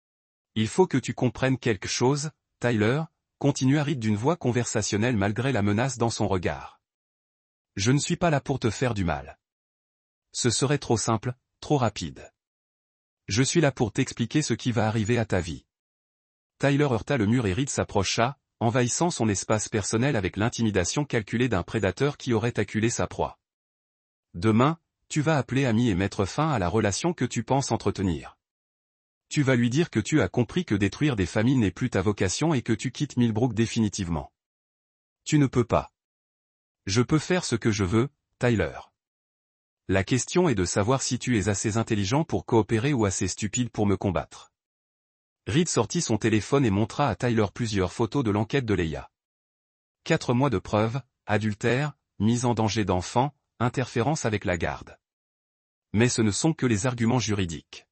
« Il faut que tu comprennes quelque chose, Tyler, » continua Reed d'une voix conversationnelle malgré la menace dans son regard. « Je ne suis pas là pour te faire du mal. Ce serait trop simple, trop rapide. Je suis là pour t'expliquer ce qui va arriver à ta vie. » Tyler heurta le mur et Reed s'approcha, envahissant son espace personnel avec l'intimidation calculée d'un prédateur qui aurait acculé sa proie. « Demain, tu vas appeler Amy et mettre fin à la relation que tu penses entretenir. Tu vas lui dire que tu as compris que détruire des familles n'est plus ta vocation et que tu quittes Millbrook définitivement. Tu ne peux pas. Je peux faire ce que je veux, Tyler. La question est de savoir si tu es assez intelligent pour coopérer ou assez stupide pour me combattre. » Reed sortit son téléphone et montra à Tyler plusieurs photos de l'enquête de Leia. 4 mois de preuves, adultère, mise en danger d'enfants, interférence avec la garde. Mais ce ne sont que les arguments juridiques.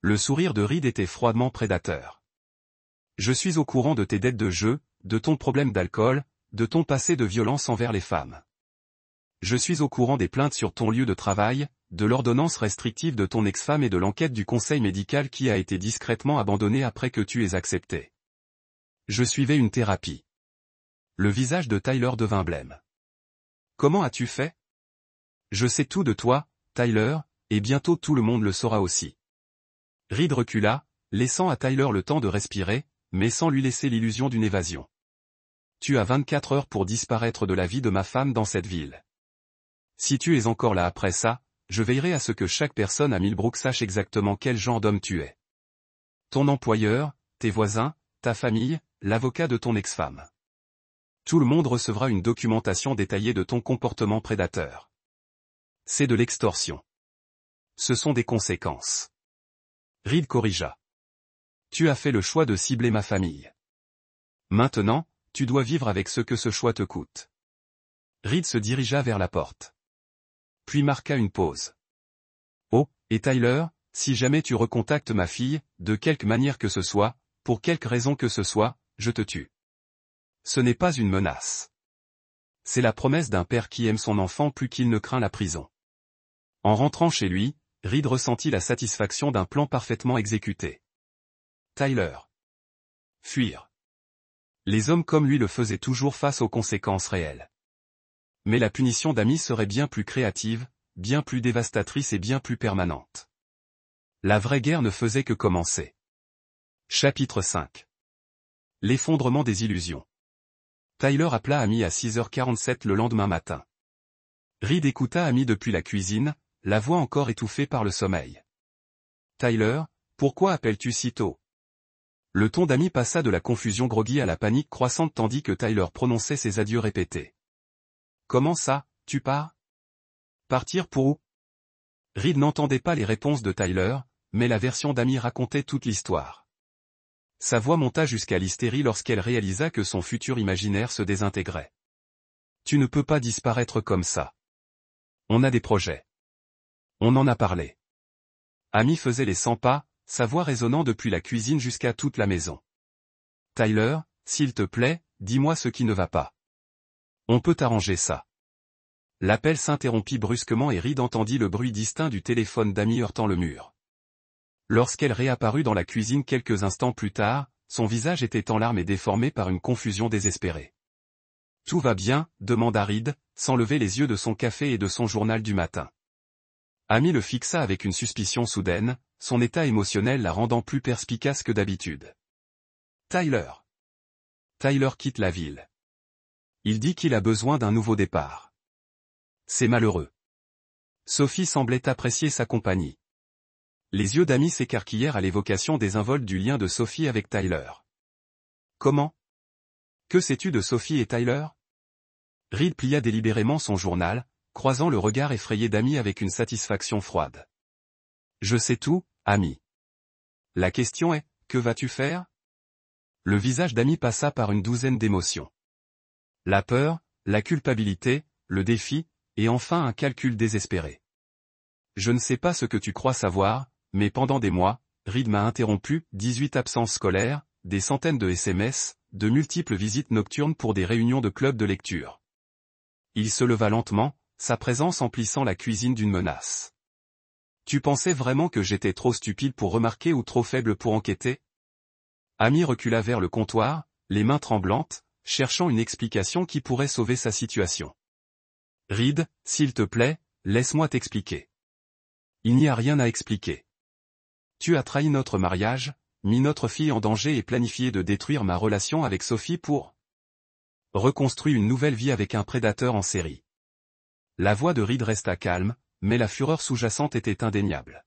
Le sourire de Reed était froidement prédateur. Je suis au courant de tes dettes de jeu, de ton problème d'alcool, de ton passé de violence envers les femmes. Je suis au courant des plaintes sur ton lieu de travail, de l'ordonnance restrictive de ton ex-femme et de l'enquête du conseil médical qui a été discrètement abandonnée après que tu aies accepté. Je suivais une thérapie. Le visage de Tyler devint blême. Comment as-tu fait? Je sais tout de toi, Tyler, et bientôt tout le monde le saura aussi. Reed recula, laissant à Tyler le temps de respirer, mais sans lui laisser l'illusion d'une évasion. Tu as 24 heures pour disparaître de la vie de ma femme dans cette ville. Si tu es encore là après ça, je veillerai à ce que chaque personne à Millbrook sache exactement quel genre d'homme tu es. Ton employeur, tes voisins, ta famille, l'avocat de ton ex-femme. Tout le monde recevra une documentation détaillée de ton comportement prédateur. C'est de l'extorsion. Ce sont des conséquences. Reed corrigea. Tu as fait le choix de cibler ma famille. Maintenant, tu dois vivre avec ce que ce choix te coûte. Reed se dirigea vers la porte. Puis marqua une pause. Oh, et Tyler, si jamais tu recontactes ma fille, de quelque manière que ce soit, pour quelque raison que ce soit, je te tue. Ce n'est pas une menace. C'est la promesse d'un père qui aime son enfant plus qu'il ne craint la prison. En rentrant chez lui, Reed ressentit la satisfaction d'un plan parfaitement exécuté. Tyler. Fuir. Les hommes comme lui le faisaient toujours face aux conséquences réelles. Mais la punition d'Amy serait bien plus créative, bien plus dévastatrice et bien plus permanente. La vraie guerre ne faisait que commencer. Chapitre 5. L'effondrement des illusions. Tyler appela Amy à 6h47 le lendemain matin. Reed écouta Amy depuis la cuisine, la voix encore étouffée par le sommeil. Tyler, pourquoi appelles-tu si tôt? Le ton d'Amy passa de la confusion groggy à la panique croissante tandis que Tyler prononçait ses adieux répétés. Comment ça, tu pars? Partir pour où? Reed n'entendait pas les réponses de Tyler, mais la version d'Amy racontait toute l'histoire. Sa voix monta jusqu'à l'hystérie lorsqu'elle réalisa que son futur imaginaire se désintégrait. Tu ne peux pas disparaître comme ça. On a des projets. On en a parlé. Amy faisait les 100 pas, sa voix résonnant depuis la cuisine jusqu'à toute la maison. Tyler, s'il te plaît, dis-moi ce qui ne va pas. On peut arranger ça. L'appel s'interrompit brusquement et Reed entendit le bruit distinct du téléphone d'Amy heurtant le mur. Lorsqu'elle réapparut dans la cuisine quelques instants plus tard, son visage était en larmes et déformé par une confusion désespérée. « Tout va bien ?» demanda Reed, sans lever les yeux de son café et de son journal du matin. Amy le fixa avec une suspicion soudaine, son état émotionnel la rendant plus perspicace que d'habitude. « Tyler. Tyler quitte la ville. Il dit qu'il a besoin d'un nouveau départ. C'est malheureux. » Sophie semblait apprécier sa compagnie. Les yeux d'Amy s'écarquillèrent à l'évocation désinvolte du lien de Sophie avec Tyler. Comment? Que sais-tu de Sophie et Tyler? Reed plia délibérément son journal, croisant le regard effrayé d'Amy avec une satisfaction froide. Je sais tout, Amy. La question est, que vas-tu faire? Le visage d'Amy passa par une douzaine d'émotions. La peur, la culpabilité, le défi, et enfin un calcul désespéré. Je ne sais pas ce que tu crois savoir, mais pendant des mois, Reed m'a interrompu, 18 absences scolaires, des centaines de SMS, de multiples visites nocturnes pour des réunions de clubs de lecture. Il se leva lentement, sa présence emplissant la cuisine d'une menace. Tu pensais vraiment que j'étais trop stupide pour remarquer ou trop faible pour enquêter? Amy recula vers le comptoir, les mains tremblantes, cherchant une explication qui pourrait sauver sa situation. Reed, s'il te plaît, laisse-moi t'expliquer. Il n'y a rien à expliquer. Tu as trahi notre mariage, mis notre fille en danger et planifié de détruire ma relation avec Sophie pour reconstruire une nouvelle vie avec un prédateur en série. La voix de Reed resta calme, mais la fureur sous-jacente était indéniable.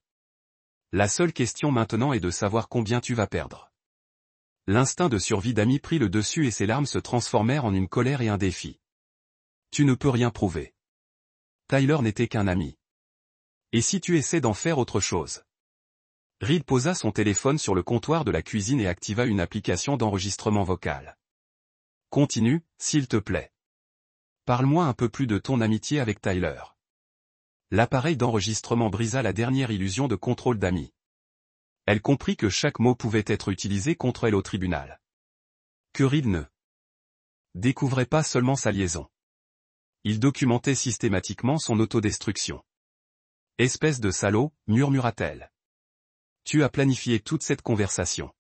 La seule question maintenant est de savoir combien tu vas perdre. L'instinct de survie d'Amy prit le dessus et ses larmes se transformèrent en une colère et un défi. Tu ne peux rien prouver. Tyler n'était qu'un ami. Et si tu essaies d'en faire autre chose? Reed posa son téléphone sur le comptoir de la cuisine et activa une application d'enregistrement vocal. Continue, s'il te plaît. Parle-moi un peu plus de ton amitié avec Tyler. L'appareil d'enregistrement brisa la dernière illusion de contrôle d'Amy. Elle comprit que chaque mot pouvait être utilisé contre elle au tribunal. Que Reed ne découvrait pas seulement sa liaison. Il documentait systématiquement son autodestruction. Espèce de salaud, murmura-t-elle. Tu as planifié toute cette conversation.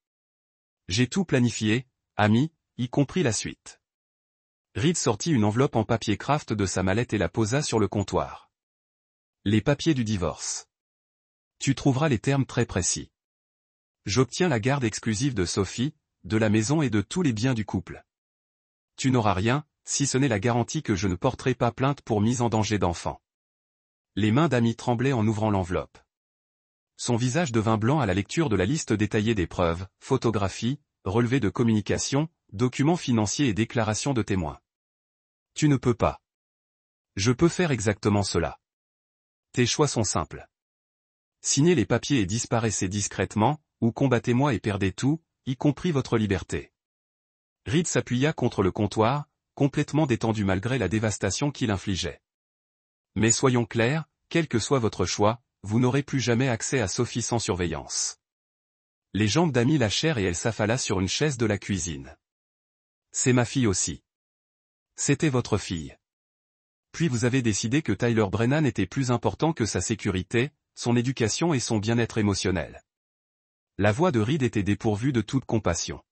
J'ai tout planifié, Amy, y compris la suite. Reed sortit une enveloppe en papier craft de sa mallette et la posa sur le comptoir. Les papiers du divorce. Tu trouveras les termes très précis. J'obtiens la garde exclusive de Sophie, de la maison et de tous les biens du couple. Tu n'auras rien, si ce n'est la garantie que je ne porterai pas plainte pour mise en danger d'enfant. Les mains d'Amy tremblaient en ouvrant l'enveloppe. Son visage devint blanc à la lecture de la liste détaillée des preuves, photographies, relevés de communication, documents financiers et déclarations de témoins. Tu ne peux pas. Je peux faire exactement cela. Tes choix sont simples. Signez les papiers et disparaissez discrètement, ou combattez-moi et perdez tout, y compris votre liberté. Reed s'appuya contre le comptoir, complètement détendu malgré la dévastation qu'il infligeait. Mais soyons clairs, quel que soit votre choix, vous n'aurez plus jamais accès à Sophie sans surveillance. Les jambes d'Amy lâchèrent et elle s'affala sur une chaise de la cuisine. C'est ma fille aussi. C'était votre fille. Puis vous avez décidé que Tyler Brennan était plus important que sa sécurité, son éducation et son bien-être émotionnel. La voix de Reed était dépourvue de toute compassion.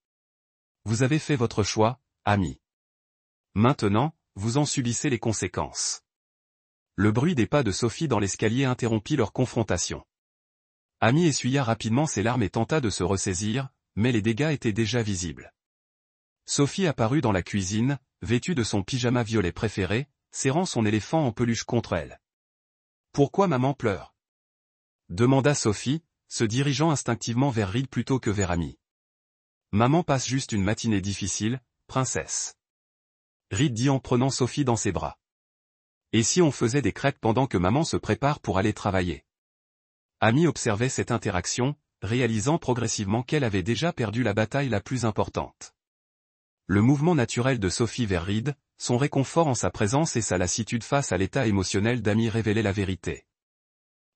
Vous avez fait votre choix, Amy. Maintenant, vous en subissez les conséquences. Le bruit des pas de Sophie dans l'escalier interrompit leur confrontation. Amy essuya rapidement ses larmes et tenta de se ressaisir, mais les dégâts étaient déjà visibles. Sophie apparut dans la cuisine, vêtue de son pyjama violet préféré, serrant son éléphant en peluche contre elle. « Pourquoi maman pleure ?» demanda Sophie, se dirigeant instinctivement vers Reed plutôt que vers Amy. « Maman passe juste une matinée difficile, princesse. » Reed dit en prenant Sophie dans ses bras. « Et si on faisait des crêpes pendant que maman se prépare pour aller travailler ?» Amy observait cette interaction, réalisant progressivement qu'elle avait déjà perdu la bataille la plus importante. Le mouvement naturel de Sophie vers Reed, son réconfort en sa présence et sa lassitude face à l'état émotionnel d'Amy révélaient la vérité.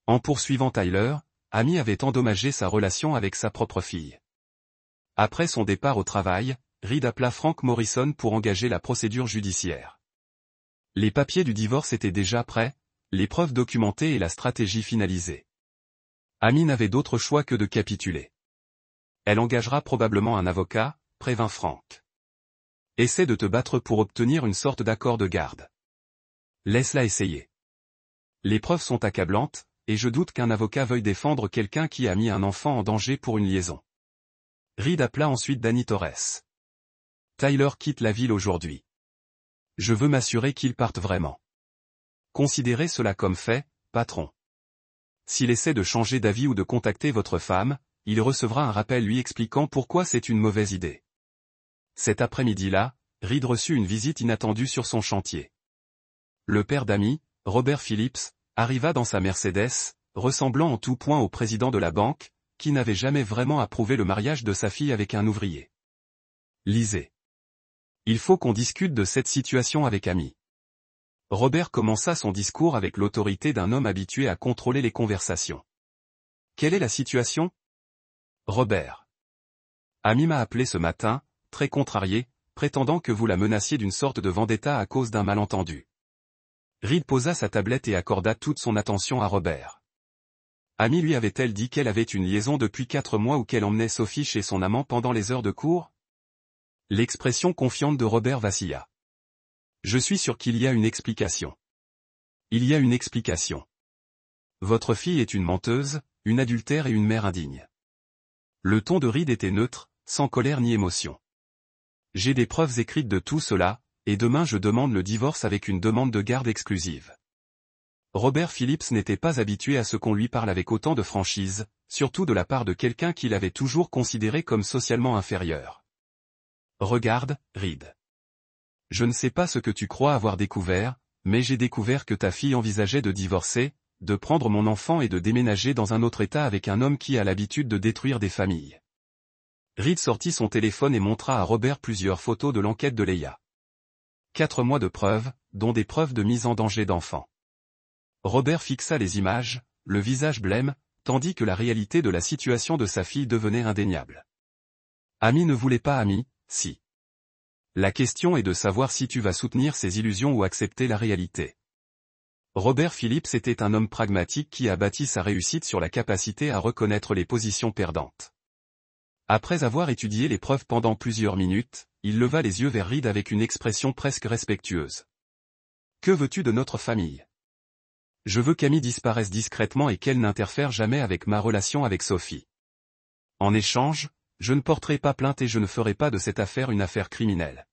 En poursuivant Tyler, Amy avait endommagé sa relation avec sa propre fille. Après son départ au travail, Reed appela Frank Morrison pour engager la procédure judiciaire. Les papiers du divorce étaient déjà prêts, les preuves documentées et la stratégie finalisée. Amy n'avait d'autre choix que de capituler. Elle engagera probablement un avocat, prévint Frank. Essaie de te battre pour obtenir une sorte d'accord de garde. Laisse-la essayer. Les preuves sont accablantes, et je doute qu'un avocat veuille défendre quelqu'un qui a mis un enfant en danger pour une liaison. Reed appela ensuite Danny Torres. Tyler quitte la ville aujourd'hui. Je veux m'assurer qu'il parte vraiment. Considérez cela comme fait, patron. S'il essaie de changer d'avis ou de contacter votre femme, il recevra un rappel lui expliquant pourquoi c'est une mauvaise idée. Cet après-midi-là, Reed reçut une visite inattendue sur son chantier. Le père d'Amy, Robert Phillips, arriva dans sa Mercedes, ressemblant en tout point au président de la banque, qui n'avait jamais vraiment approuvé le mariage de sa fille avec un ouvrier. Lisez. Il faut qu'on discute de cette situation avec Amy. Robert commença son discours avec l'autorité d'un homme habitué à contrôler les conversations. Quelle est la situation? Robert. Amy m'a appelé ce matin, très contrarié, prétendant que vous la menaciez d'une sorte de vendetta à cause d'un malentendu. Reed posa sa tablette et accorda toute son attention à Robert. Amy lui avait-elle dit qu'elle avait une liaison depuis 4 mois ou qu'elle emmenait Sophie chez son amant pendant les heures de cours? L'expression confiante de Robert vacilla. Je suis sûr qu'il y a une explication. Il y a une explication. Votre fille est une menteuse, une adultère et une mère indigne. Le ton de Reed était neutre, sans colère ni émotion. J'ai des preuves écrites de tout cela, et demain je demande le divorce avec une demande de garde exclusive. Robert Phillips n'était pas habitué à ce qu'on lui parle avec autant de franchise, surtout de la part de quelqu'un qu'il avait toujours considéré comme socialement inférieur. Regarde, Reed. Je ne sais pas ce que tu crois avoir découvert, mais j'ai découvert que ta fille envisageait de divorcer, de prendre mon enfant et de déménager dans un autre état avec un homme qui a l'habitude de détruire des familles. Reed sortit son téléphone et montra à Robert plusieurs photos de l'enquête de Leia. 4 mois de preuves, dont des preuves de mise en danger d'enfants. Robert fixa les images, le visage blême, tandis que la réalité de la situation de sa fille devenait indéniable. Amy ne voulait pas Amy, si. La question est de savoir si tu vas soutenir ses illusions ou accepter la réalité. Robert Phillips était un homme pragmatique qui a bâti sa réussite sur la capacité à reconnaître les positions perdantes. Après avoir étudié les preuves pendant plusieurs minutes, il leva les yeux vers Reed avec une expression presque respectueuse. Que veux-tu de notre famille? Je veux qu'Amy disparaisse discrètement et qu'elle n'interfère jamais avec ma relation avec Sophie. En échange, je ne porterai pas plainte et je ne ferai pas de cette affaire une affaire criminelle.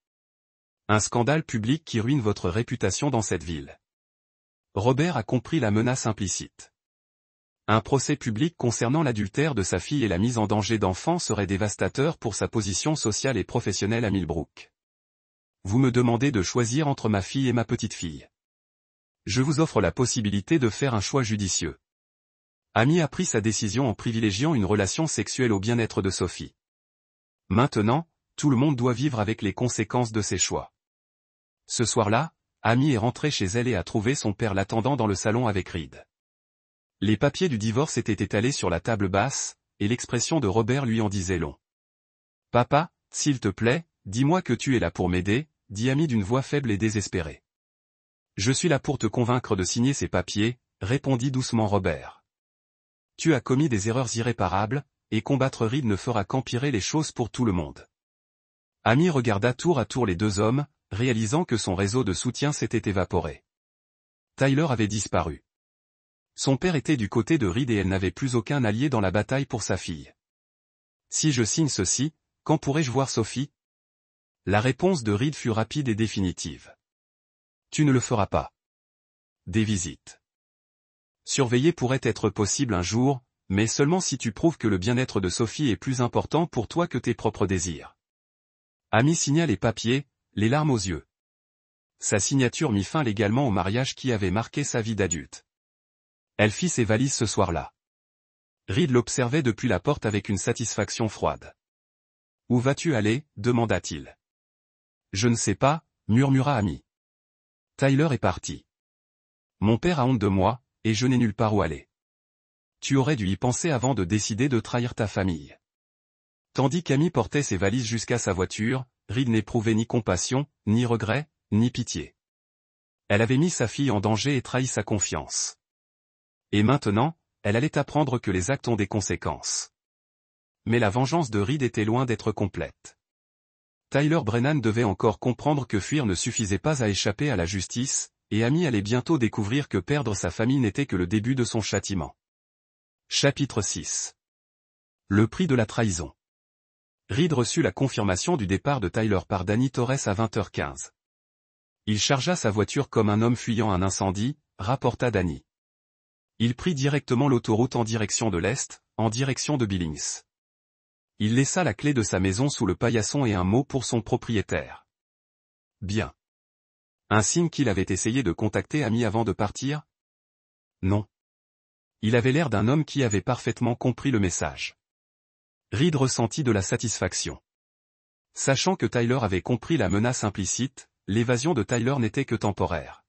Un scandale public qui ruine votre réputation dans cette ville. Robert a compris la menace implicite. Un procès public concernant l'adultère de sa fille et la mise en danger d'enfants serait dévastateur pour sa position sociale et professionnelle à Millbrook. Vous me demandez de choisir entre ma fille et ma petite-fille. Je vous offre la possibilité de faire un choix judicieux. Amy a pris sa décision en privilégiant une relation sexuelle au bien-être de Sophie. Maintenant, tout le monde doit vivre avec les conséquences de ses choix. Ce soir-là, Amy est rentrée chez elle et a trouvé son père l'attendant dans le salon avec Reed. Les papiers du divorce étaient étalés sur la table basse, et l'expression de Robert lui en disait long. « Papa, s'il te plaît, dis-moi que tu es là pour m'aider, » dit Amy d'une voix faible et désespérée. Je suis là pour te convaincre de signer ces papiers, répondit doucement Robert. Tu as commis des erreurs irréparables, et combattre Reed ne fera qu'empirer les choses pour tout le monde. Amy regarda tour à tour les deux hommes, réalisant que son réseau de soutien s'était évaporé. Tyler avait disparu. Son père était du côté de Reed et elle n'avait plus aucun allié dans la bataille pour sa fille. Si je signe ceci, quand pourrai-je voir Sophie? La réponse de Reed fut rapide et définitive. Tu ne le feras pas. Des visites. Surveiller pourrait être possible un jour, mais seulement si tu prouves que le bien-être de Sophie est plus important pour toi que tes propres désirs. Amy signa les papiers, les larmes aux yeux. Sa signature mit fin légalement au mariage qui avait marqué sa vie d'adulte. Elle fit ses valises ce soir-là. Reed l'observait depuis la porte avec une satisfaction froide. « Où vas-tu aller » demanda-t-il. « Je ne sais pas » murmura Amy. Tyler est parti. Mon père a honte de moi, et je n'ai nulle part où aller. Tu aurais dû y penser avant de décider de trahir ta famille. Tandis qu'Amy portait ses valises jusqu'à sa voiture, Reed n'éprouvait ni compassion, ni regret, ni pitié. Elle avait mis sa fille en danger et trahi sa confiance. Et maintenant, elle allait apprendre que les actes ont des conséquences. Mais la vengeance de Reed était loin d'être complète. Tyler Brennan devait encore comprendre que fuir ne suffisait pas à échapper à la justice, et Amy allait bientôt découvrir que perdre sa famille n'était que le début de son châtiment. Chapitre 6. Le prix de la trahison. Reed reçut la confirmation du départ de Tyler par Danny Torres à 20h15. Il chargea sa voiture comme un homme fuyant un incendie, rapporta Danny. Il prit directement l'autoroute en direction de l'Est, en direction de Billings. Il laissa la clé de sa maison sous le paillasson et un mot pour son propriétaire. Bien. Un signe qu'il avait essayé de contacter Amy avant de partir? Non. Il avait l'air d'un homme qui avait parfaitement compris le message. Reed ressentit de la satisfaction. Sachant que Tyler avait compris la menace implicite, l'évasion de Tyler n'était que temporaire.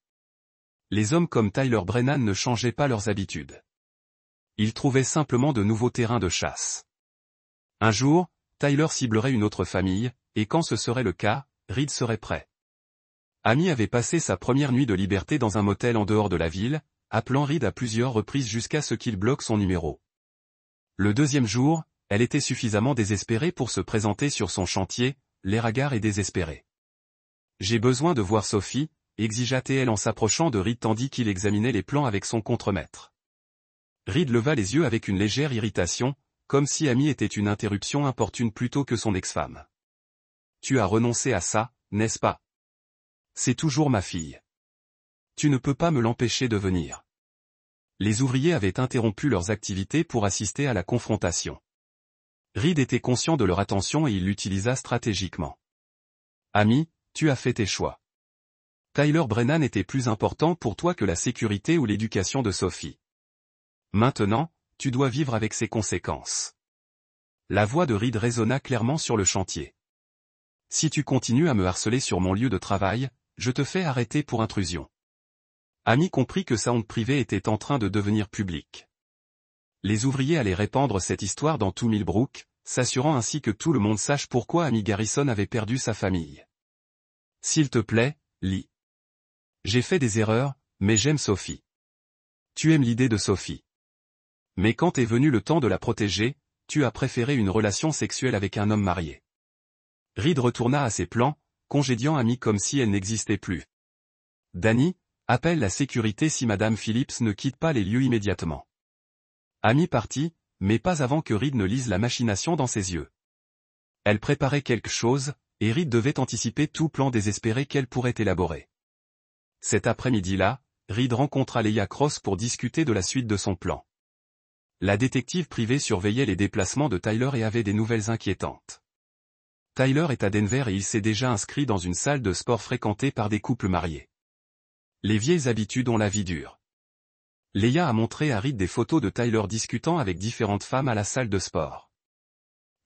Les hommes comme Tyler Brennan ne changeaient pas leurs habitudes. Ils trouvaient simplement de nouveaux terrains de chasse. Un jour, Tyler ciblerait une autre famille, et quand ce serait le cas, Reed serait prêt. Amy avait passé sa première nuit de liberté dans un motel en dehors de la ville, appelant Reed à plusieurs reprises jusqu'à ce qu'il bloque son numéro. Le deuxième jour, elle était suffisamment désespérée pour se présenter sur son chantier, l'air hagard et désespéré. « J'ai besoin de voir Sophie », exigea-t-elle en s'approchant de Reed tandis qu'il examinait les plans avec son contremaître. Reed leva les yeux avec une légère irritation, comme si Amy était une interruption importune plutôt que son ex-femme. « Tu as renoncé à ça, n'est-ce pas? C'est toujours ma fille. Tu ne peux pas me l'empêcher de venir. » Les ouvriers avaient interrompu leurs activités pour assister à la confrontation. Reed était conscient de leur attention et il l'utilisa stratégiquement. « Amy, tu as fait tes choix. Tyler Brennan était plus important pour toi que la sécurité ou l'éducation de Sophie. Maintenant, tu dois vivre avec ses conséquences. » La voix de Reed résonna clairement sur le chantier. « Si tu continues à me harceler sur mon lieu de travail, je te fais arrêter pour intrusion. » Amy comprit que sa honte privée était en train de devenir publique. Les ouvriers allaient répandre cette histoire dans tout Millbrook, s'assurant ainsi que tout le monde sache pourquoi Amy Garrison avait perdu sa famille. « S'il te plaît, lis. J'ai fait des erreurs, mais j'aime Sophie. Tu aimes l'idée de Sophie. Mais quand est venu le temps de la protéger, tu as préféré une relation sexuelle avec un homme marié. » Reed retourna à ses plans, congédiant Amy comme si elle n'existait plus. « Danny, appelle la sécurité si Madame Phillips ne quitte pas les lieux immédiatement. » Amy partit, mais pas avant que Reed ne lise la machination dans ses yeux. Elle préparait quelque chose, et Reed devait anticiper tout plan désespéré qu'elle pourrait élaborer. Cet après-midi-là, Reed rencontra Leah Cross pour discuter de la suite de son plan. La détective privée surveillait les déplacements de Tyler et avait des nouvelles inquiétantes. Tyler est à Denver et il s'est déjà inscrit dans une salle de sport fréquentée par des couples mariés. Les vieilles habitudes ont la vie dure. Leah a montré à Reed des photos de Tyler discutant avec différentes femmes à la salle de sport.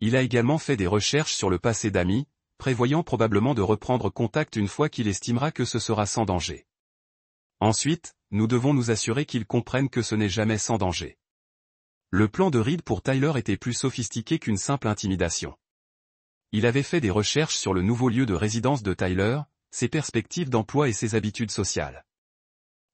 Il a également fait des recherches sur le passé d'Amy, prévoyant probablement de reprendre contact une fois qu'il estimera que ce sera sans danger. Ensuite, nous devons nous assurer qu'il comprenne que ce n'est jamais sans danger. Le plan de Reed pour Tyler était plus sophistiqué qu'une simple intimidation. Il avait fait des recherches sur le nouveau lieu de résidence de Tyler, ses perspectives d'emploi et ses habitudes sociales.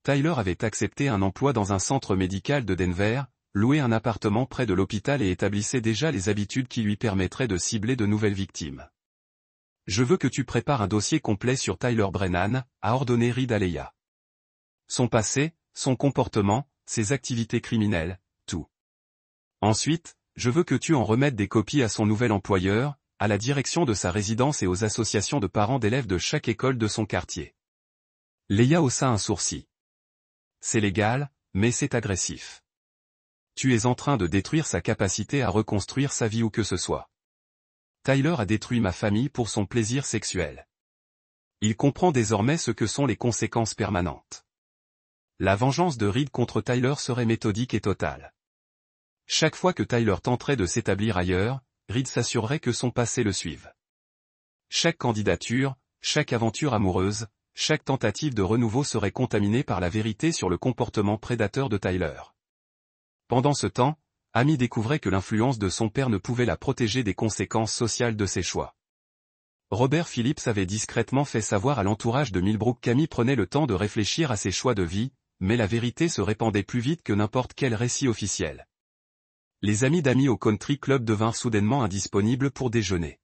Tyler avait accepté un emploi dans un centre médical de Denver, louait un appartement près de l'hôpital et établissait déjà les habitudes qui lui permettraient de cibler de nouvelles victimes. « Je veux que tu prépares un dossier complet sur Tyler Brennan », a ordonné Reed à Leia. Son passé, son comportement, ses activités criminelles, tout. Ensuite, je veux que tu en remettes des copies à son nouvel employeur, à la direction de sa résidence et aux associations de parents d'élèves de chaque école de son quartier. Leia haussa un sourcil. C'est légal, mais c'est agressif. Tu es en train de détruire sa capacité à reconstruire sa vie où que ce soit. Tyler a détruit ma famille pour son plaisir sexuel. Il comprend désormais ce que sont les conséquences permanentes. La vengeance de Reed contre Tyler serait méthodique et totale. Chaque fois que Tyler tenterait de s'établir ailleurs, Reed s'assurerait que son passé le suive. Chaque candidature, chaque aventure amoureuse, chaque tentative de renouveau serait contaminée par la vérité sur le comportement prédateur de Tyler. Pendant ce temps, Amy découvrait que l'influence de son père ne pouvait la protéger des conséquences sociales de ses choix. Robert Phillips avait discrètement fait savoir à l'entourage de Millbrook qu'Amy prenait le temps de réfléchir à ses choix de vie, mais la vérité se répandait plus vite que n'importe quel récit officiel. Les amis d'Amy au country club devinrent soudainement indisponibles pour déjeuner.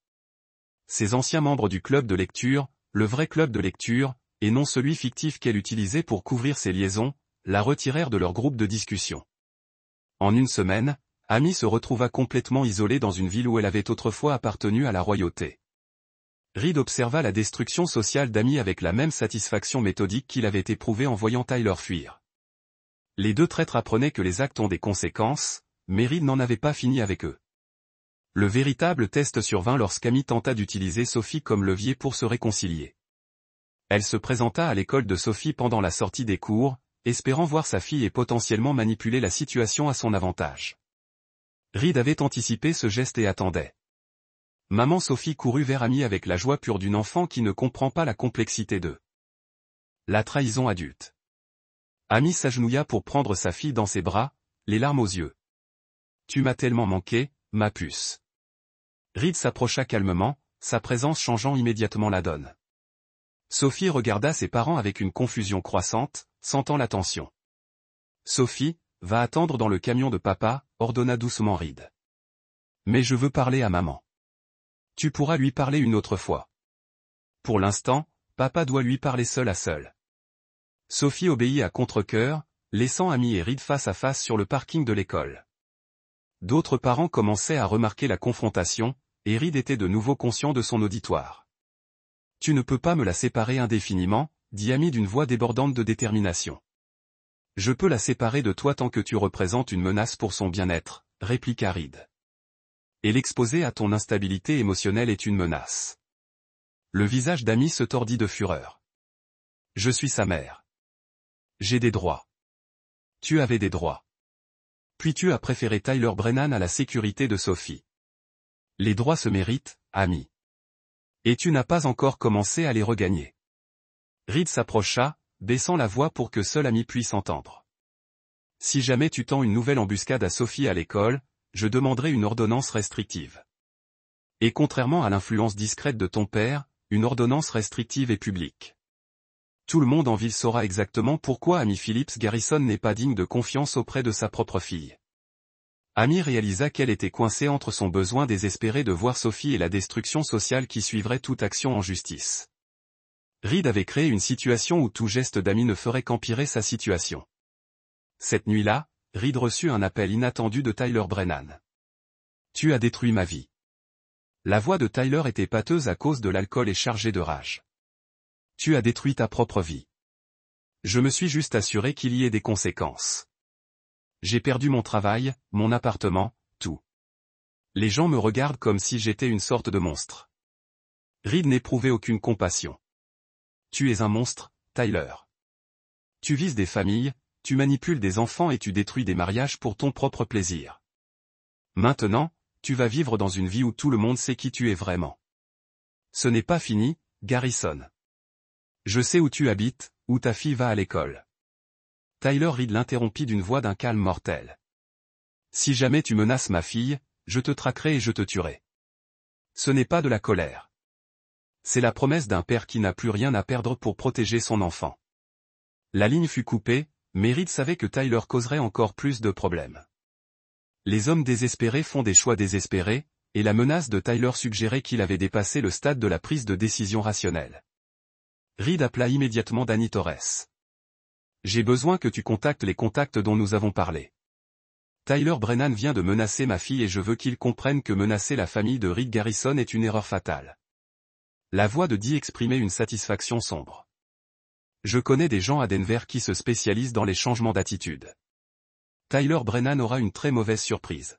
Ces anciens membres du club de lecture, le vrai club de lecture, et non celui fictif qu'elle utilisait pour couvrir ses liaisons, la retirèrent de leur groupe de discussion. En une semaine, Amy se retrouva complètement isolée dans une ville où elle avait autrefois appartenu à la royauté. Reed observa la destruction sociale d'Amy avec la même satisfaction méthodique qu'il avait éprouvée en voyant Tyler fuir. Les deux traîtres apprenaient que les actes ont des conséquences, mais Reed n'en avait pas fini avec eux. Le véritable test survint lorsqu'Amy tenta d'utiliser Sophie comme levier pour se réconcilier. Elle se présenta à l'école de Sophie pendant la sortie des cours, espérant voir sa fille et potentiellement manipuler la situation à son avantage. Reed avait anticipé ce geste et attendait. Maman Sophie courut vers Amy avec la joie pure d'une enfant qui ne comprend pas la complexité de la trahison adulte. Amy s'agenouilla pour prendre sa fille dans ses bras, les larmes aux yeux. « Tu m'as tellement manqué, ma puce. » Reed s'approcha calmement, sa présence changeant immédiatement la donne. Sophie regarda ses parents avec une confusion croissante, sentant la tension. « Sophie, va attendre dans le camion de papa, » ordonna doucement Reed. « Mais je veux parler à maman. » « Tu pourras lui parler une autre fois. Pour l'instant, papa doit lui parler seul à seul. » Sophie obéit à contre-cœur, laissant Amy et Reed face à face sur le parking de l'école. D'autres parents commençaient à remarquer la confrontation, et Reed était de nouveau conscient de son auditoire. « Tu ne peux pas me la séparer indéfiniment, » dit Amy d'une voix débordante de détermination. « Je peux la séparer de toi tant que tu représentes une menace pour son bien-être, » répliqua Reed. Et l'exposer à ton instabilité émotionnelle est une menace. Le visage d'Amy se tordit de fureur. Je suis sa mère. J'ai des droits. Tu avais des droits. Puis tu as préféré Tyler Brennan à la sécurité de Sophie. Les droits se méritent, Amy. Et tu n'as pas encore commencé à les regagner. Reed s'approcha, baissant la voix pour que seule Amy puisse entendre. Si jamais tu tends une nouvelle embuscade à Sophie à l'école, je demanderai une ordonnance restrictive. Et contrairement à l'influence discrète de ton père, une ordonnance restrictive et publique. Tout le monde en ville saura exactement pourquoi Amy Phillips Garrison n'est pas digne de confiance auprès de sa propre fille. Amy réalisa qu'elle était coincée entre son besoin désespéré de voir Sophie et la destruction sociale qui suivrait toute action en justice. Reed avait créé une situation où tout geste d'Amy ne ferait qu'empirer sa situation. Cette nuit-là, Reed reçut un appel inattendu de Tyler Brennan. « Tu as détruit ma vie. » La voix de Tyler était pâteuse à cause de l'alcool et chargée de rage. « Tu as détruit ta propre vie. Je me suis juste assuré qu'il y ait des conséquences. J'ai perdu mon travail, mon appartement, tout. Les gens me regardent comme si j'étais une sorte de monstre. » Reed n'éprouvait aucune compassion. « Tu es un monstre, Tyler. Tu vises des familles, tu manipules des enfants et tu détruis des mariages pour ton propre plaisir. Maintenant, tu vas vivre dans une vie où tout le monde sait qui tu es vraiment. Ce n'est pas fini, Garrison. Je sais où tu habites, où ta fille va à l'école. » Tyler Reed l'interrompit d'une voix d'un calme mortel. « Si jamais tu menaces ma fille, je te traquerai et je te tuerai. Ce n'est pas de la colère. C'est la promesse d'un père qui n'a plus rien à perdre pour protéger son enfant. La ligne fut coupée, mais Reed savait que Tyler causerait encore plus de problèmes. Les hommes désespérés font des choix désespérés, et la menace de Tyler suggérait qu'il avait dépassé le stade de la prise de décision rationnelle. Reed appela immédiatement Danny Torres. « J'ai besoin que tu contactes les contacts dont nous avons parlé. Tyler Brennan vient de menacer ma fille et je veux qu'il comprenne que menacer la famille de Reed Garrison est une erreur fatale. » La voix de Dee exprimait une satisfaction sombre. « Je connais des gens à Denver qui se spécialisent dans les changements d'attitude. Tyler Brennan aura une très mauvaise surprise. »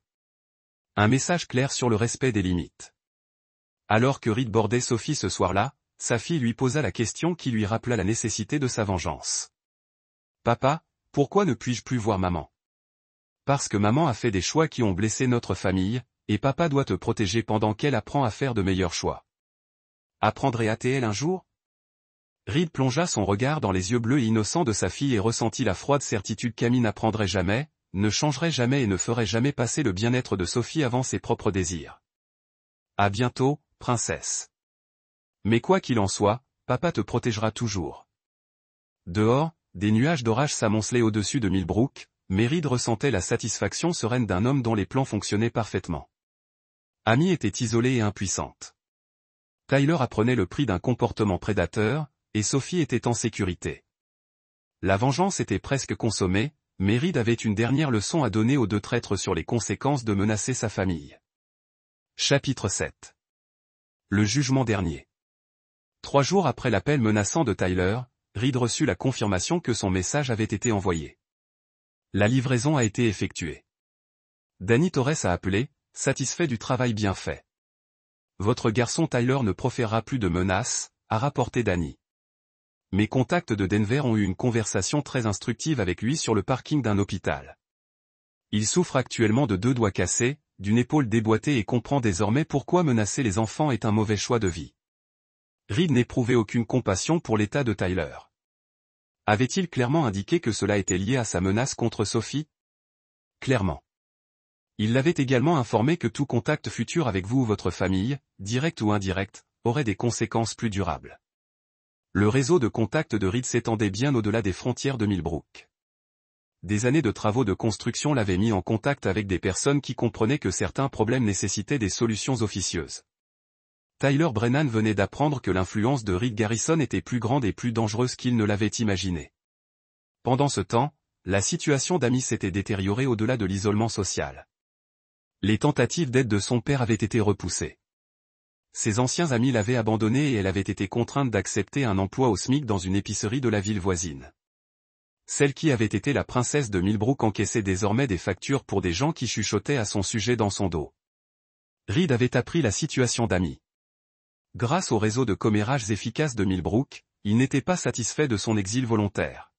Un message clair sur le respect des limites. Alors que Reed bordait Sophie ce soir-là, sa fille lui posa la question qui lui rappela la nécessité de sa vengeance. « Papa, pourquoi ne puis-je plus voir maman ? » Parce que maman a fait des choix qui ont blessé notre famille, et papa doit te protéger pendant qu'elle apprend à faire de meilleurs choix. Apprendrait-elle un jour ? Reed plongea son regard dans les yeux bleus et innocents de sa fille et ressentit la froide certitude qu'Amy n'apprendrait jamais, ne changerait jamais et ne ferait jamais passer le bien-être de Sophie avant ses propres désirs. À bientôt, princesse. Mais quoi qu'il en soit, papa te protégera toujours. Dehors, des nuages d'orage s'amoncelaient au-dessus de Millbrook, mais Reed ressentait la satisfaction sereine d'un homme dont les plans fonctionnaient parfaitement. Amy était isolée et impuissante. Tyler apprenait le prix d'un comportement prédateur, et Sophie était en sécurité. La vengeance était presque consommée, mais Reed avait une dernière leçon à donner aux deux traîtres sur les conséquences de menacer sa famille. Chapitre 7. Le jugement dernier. 3 jours après l'appel menaçant de Tyler, Reed reçut la confirmation que son message avait été envoyé. La livraison a été effectuée. Danny Torres a appelé, satisfait du travail bien fait. Votre garçon Tyler ne proférera plus de menaces, a rapporté Danny. Mes contacts de Denver ont eu une conversation très instructive avec lui sur le parking d'un hôpital. Il souffre actuellement de 2 doigts cassés, d'une épaule déboîtée et comprend désormais pourquoi menacer les enfants est un mauvais choix de vie. Reed n'éprouvait aucune compassion pour l'état de Tyler. Avait-il clairement indiqué que cela était lié à sa menace contre Sophie ? Clairement. Il l'avait également informé que tout contact futur avec vous ou votre famille, direct ou indirect, aurait des conséquences plus durables. Le réseau de contacts de Reed s'étendait bien au-delà des frontières de Millbrook. Des années de travaux de construction l'avaient mis en contact avec des personnes qui comprenaient que certains problèmes nécessitaient des solutions officieuses. Tyler Brennan venait d'apprendre que l'influence de Reed Garrison était plus grande et plus dangereuse qu'il ne l'avait imaginé. Pendant ce temps, la situation d'Amy s'était détériorée au-delà de l'isolement social. Les tentatives d'aide de son père avaient été repoussées. Ses anciens amis l'avaient abandonnée et elle avait été contrainte d'accepter un emploi au SMIC dans une épicerie de la ville voisine. Celle qui avait été la princesse de Millbrook encaissait désormais des factures pour des gens qui chuchotaient à son sujet dans son dos. Reed avait appris la situation d'Amy. Grâce au réseau de commérages efficace de Millbrook, il n'était pas satisfait de son exil volontaire.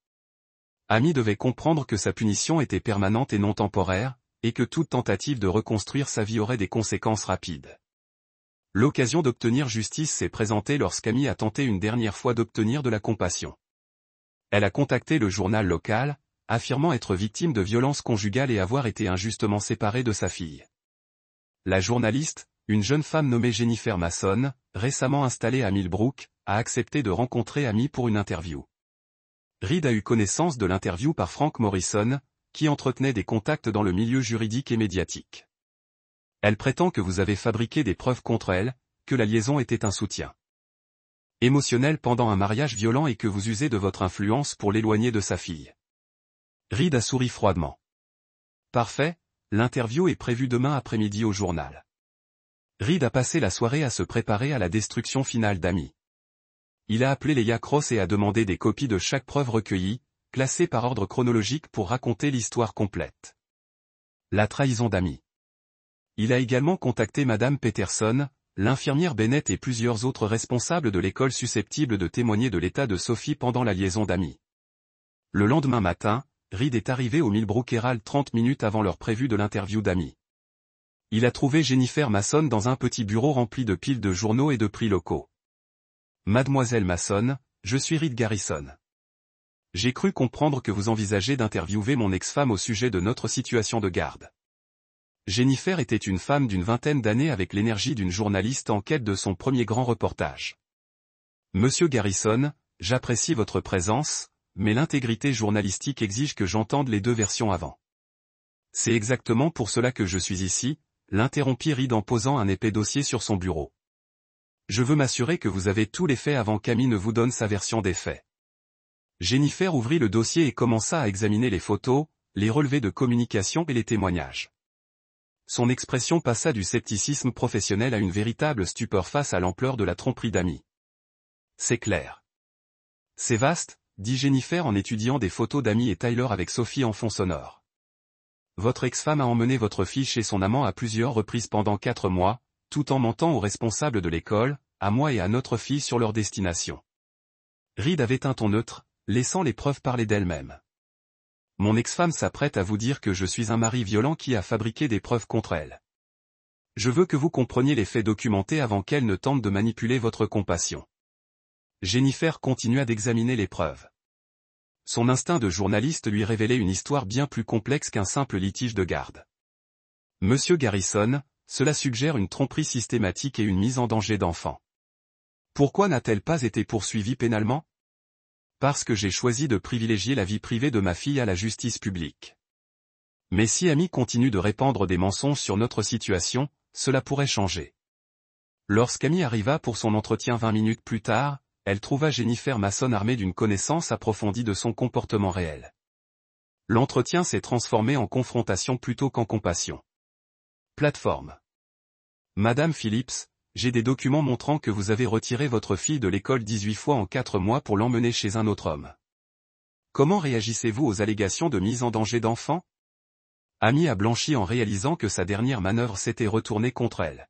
Amy devait comprendre que sa punition était permanente et non temporaire, et que toute tentative de reconstruire sa vie aurait des conséquences rapides. L'occasion d'obtenir justice s'est présentée lorsqu'Amy a tenté une dernière fois d'obtenir de la compassion. Elle a contacté le journal local, affirmant être victime de violences conjugales et avoir été injustement séparée de sa fille. La journaliste, une jeune femme nommée Jennifer Mason, récemment installée à Millbrook, a accepté de rencontrer Amy pour une interview. Reed a eu connaissance de l'interview par Frank Morrison, qui entretenait des contacts dans le milieu juridique et médiatique. Elle prétend que vous avez fabriqué des preuves contre elle, que la liaison était un soutien émotionnel pendant un mariage violent et que vous usez de votre influence pour l'éloigner de sa fille. Reed a souri froidement. Parfait, l'interview est prévue demain après-midi au journal. Reed a passé la soirée à se préparer à la destruction finale d'Amy. Il a appelé Leah Cross et a demandé des copies de chaque preuve recueillie, classées par ordre chronologique pour raconter l'histoire complète. La trahison d'Amy. Il a également contacté Madame Peterson, l'infirmière Bennett et plusieurs autres responsables de l'école susceptibles de témoigner de l'état de Sophie pendant la liaison d'Amy. Le lendemain matin, Reed est arrivé au Millbrook Herald 30 minutes avant l'heure prévue de l'interview d'Amy. Il a trouvé Jennifer Mason dans un petit bureau rempli de piles de journaux et de prix locaux. Mademoiselle Mason, je suis Reed Garrison. J'ai cru comprendre que vous envisagez d'interviewer mon ex-femme au sujet de notre situation de garde. Jennifer était une femme d'une vingtaine d'années avec l'énergie d'une journaliste en quête de son premier grand reportage. Monsieur Garrison, j'apprécie votre présence, mais l'intégrité journalistique exige que j'entende les deux versions avant. C'est exactement pour cela que je suis ici, l'interrompit Reed en posant un épais dossier sur son bureau. Je veux m'assurer que vous avez tous les faits avant qu'Amy ne vous donne sa version des faits. Jennifer ouvrit le dossier et commença à examiner les photos, les relevés de communication et les témoignages. Son expression passa du scepticisme professionnel à une véritable stupeur face à l'ampleur de la tromperie d'Amy. C'est clair. C'est vaste, dit Jennifer en étudiant des photos d'Amy et Tyler avec Sophie en fond sonore. Votre ex-femme a emmené votre fille chez son amant à plusieurs reprises pendant 4 mois, tout en mentant aux responsables de l'école, à moi et à notre fille sur leur destination. Reed avait un ton neutre, laissant les preuves parler d'elles-mêmes. Mon ex-femme s'apprête à vous dire que je suis un mari violent qui a fabriqué des preuves contre elle. Je veux que vous compreniez les faits documentés avant qu'elle ne tente de manipuler votre compassion. Jennifer continua d'examiner les preuves. Son instinct de journaliste lui révélait une histoire bien plus complexe qu'un simple litige de garde. Monsieur Garrison, cela suggère une tromperie systématique et une mise en danger d'enfants. Pourquoi n'a-t-elle pas été poursuivie pénalement? Parce que j'ai choisi de privilégier la vie privée de ma fille à la justice publique. Mais si Amy continue de répandre des mensonges sur notre situation, cela pourrait changer. Lorsqu'Amy arriva pour son entretien 20 minutes plus tard, elle trouva Jennifer Mason armée d'une connaissance approfondie de son comportement réel. L'entretien s'est transformé en confrontation plutôt qu'en compassion. Plateforme. Madame Phillips, j'ai des documents montrant que vous avez retiré votre fille de l'école 18 fois en 4 mois pour l'emmener chez un autre homme. Comment réagissez-vous aux allégations de mise en danger d'enfants? Amy a blanchi en réalisant que sa dernière manœuvre s'était retournée contre elle.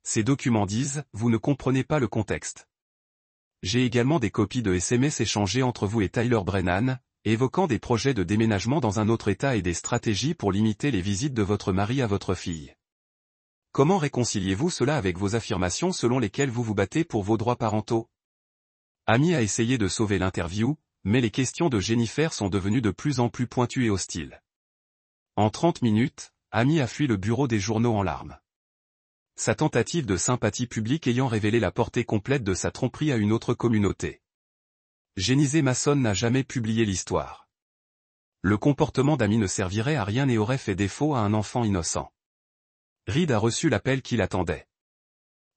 Ces documents disent, vous ne comprenez pas le contexte. J'ai également des copies de SMS échangés entre vous et Tyler Brennan, évoquant des projets de déménagement dans un autre État et des stratégies pour limiter les visites de votre mari à votre fille. Comment réconciliez-vous cela avec vos affirmations selon lesquelles vous vous battez pour vos droits parentaux? Amy a essayé de sauver l'interview, mais les questions de Jennifer sont devenues de plus en plus pointues et hostiles. En 30 minutes, Amy a fui le bureau des journaux en larmes. Sa tentative de sympathie publique ayant révélé la portée complète de sa tromperie à une autre communauté. Jennifer Mason n'a jamais publié l'histoire. Le comportement d'Amy ne servirait à rien et aurait fait défaut à un enfant innocent. Reed a reçu l'appel qu'il attendait.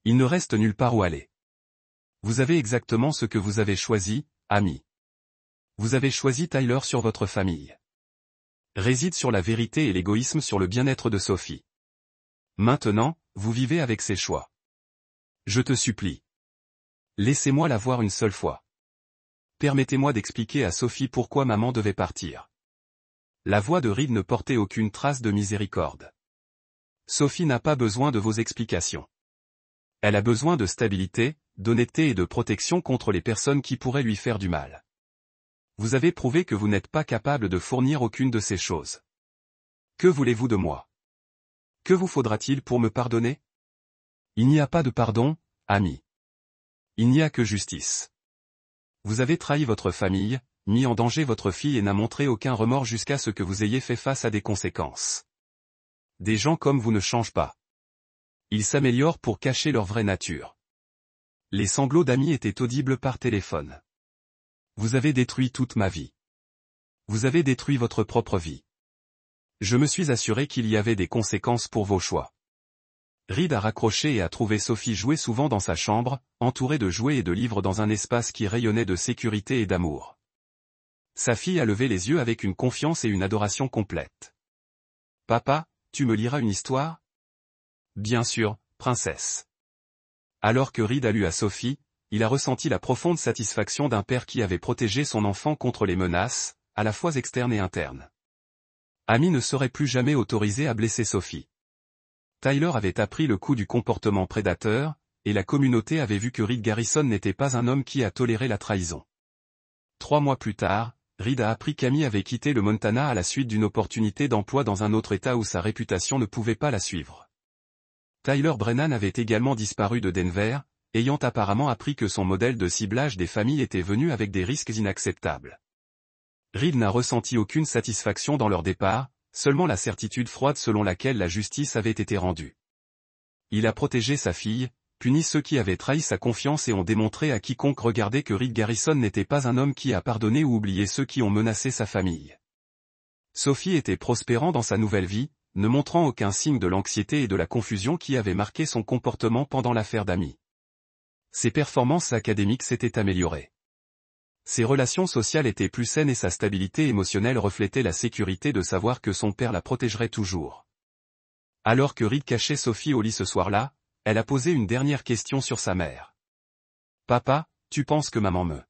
Il ne reste nulle part où aller. Vous avez exactement ce que vous avez choisi, Amy. Vous avez choisi Tyler sur votre famille. Réside sur la vérité et l'égoïsme sur le bien-être de Sophie. Maintenant, vous vivez avec ses choix. Je te supplie. Laissez-moi la voir une seule fois. Permettez-moi d'expliquer à Sophie pourquoi maman devait partir. La voix de Reed ne portait aucune trace de miséricorde. Sophie n'a pas besoin de vos explications. Elle a besoin de stabilité, d'honnêteté et de protection contre les personnes qui pourraient lui faire du mal. Vous avez prouvé que vous n'êtes pas capable de fournir aucune de ces choses. Que voulez-vous de moi? Que vous faudra-t-il pour me pardonner? Il n'y a pas de pardon, Amy. Il n'y a que justice. Vous avez trahi votre famille, mis en danger votre fille et n'a montré aucun remords jusqu'à ce que vous ayez fait face à des conséquences. Des gens comme vous ne changent pas. Ils s'améliorent pour cacher leur vraie nature. Les sanglots d'Amy étaient audibles par téléphone. Vous avez détruit toute ma vie. Vous avez détruit votre propre vie. Je me suis assuré qu'il y avait des conséquences pour vos choix. Reed a raccroché et a trouvé Sophie jouer souvent dans sa chambre, entourée de jouets et de livres dans un espace qui rayonnait de sécurité et d'amour. Sa fille a levé les yeux avec une confiance et une adoration complète. Papa, tu me liras une histoire? Bien sûr, princesse. Alors que Reed a lu à Sophie, il a ressenti la profonde satisfaction d'un père qui avait protégé son enfant contre les menaces, à la fois externes et internes. Amy ne serait plus jamais autorisée à blesser Sophie. Tyler avait appris le coup du comportement prédateur, et la communauté avait vu que Reed Garrison n'était pas un homme qui a toléré la trahison. 3 mois plus tard, Reed a appris qu'Amy avait quitté le Montana à la suite d'une opportunité d'emploi dans un autre État où sa réputation ne pouvait pas la suivre. Tyler Brennan avait également disparu de Denver, ayant apparemment appris que son modèle de ciblage des familles était venu avec des risques inacceptables. Reed n'a ressenti aucune satisfaction dans leur départ, seulement la certitude froide selon laquelle la justice avait été rendue. Il a protégé sa fille, punit ceux qui avaient trahi sa confiance et ont démontré à quiconque regardait que Reed Garrison n'était pas un homme qui a pardonné ou oublié ceux qui ont menacé sa famille. Sophie était prospérant dans sa nouvelle vie, ne montrant aucun signe de l'anxiété et de la confusion qui avait marqué son comportement pendant l'affaire d'Amy. Ses performances académiques s'étaient améliorées. Ses relations sociales étaient plus saines et sa stabilité émotionnelle reflétait la sécurité de savoir que son père la protégerait toujours. Alors que Reed cachait Sophie au lit ce soir-là, elle a posé une dernière question sur sa mère. « Papa, tu penses que maman me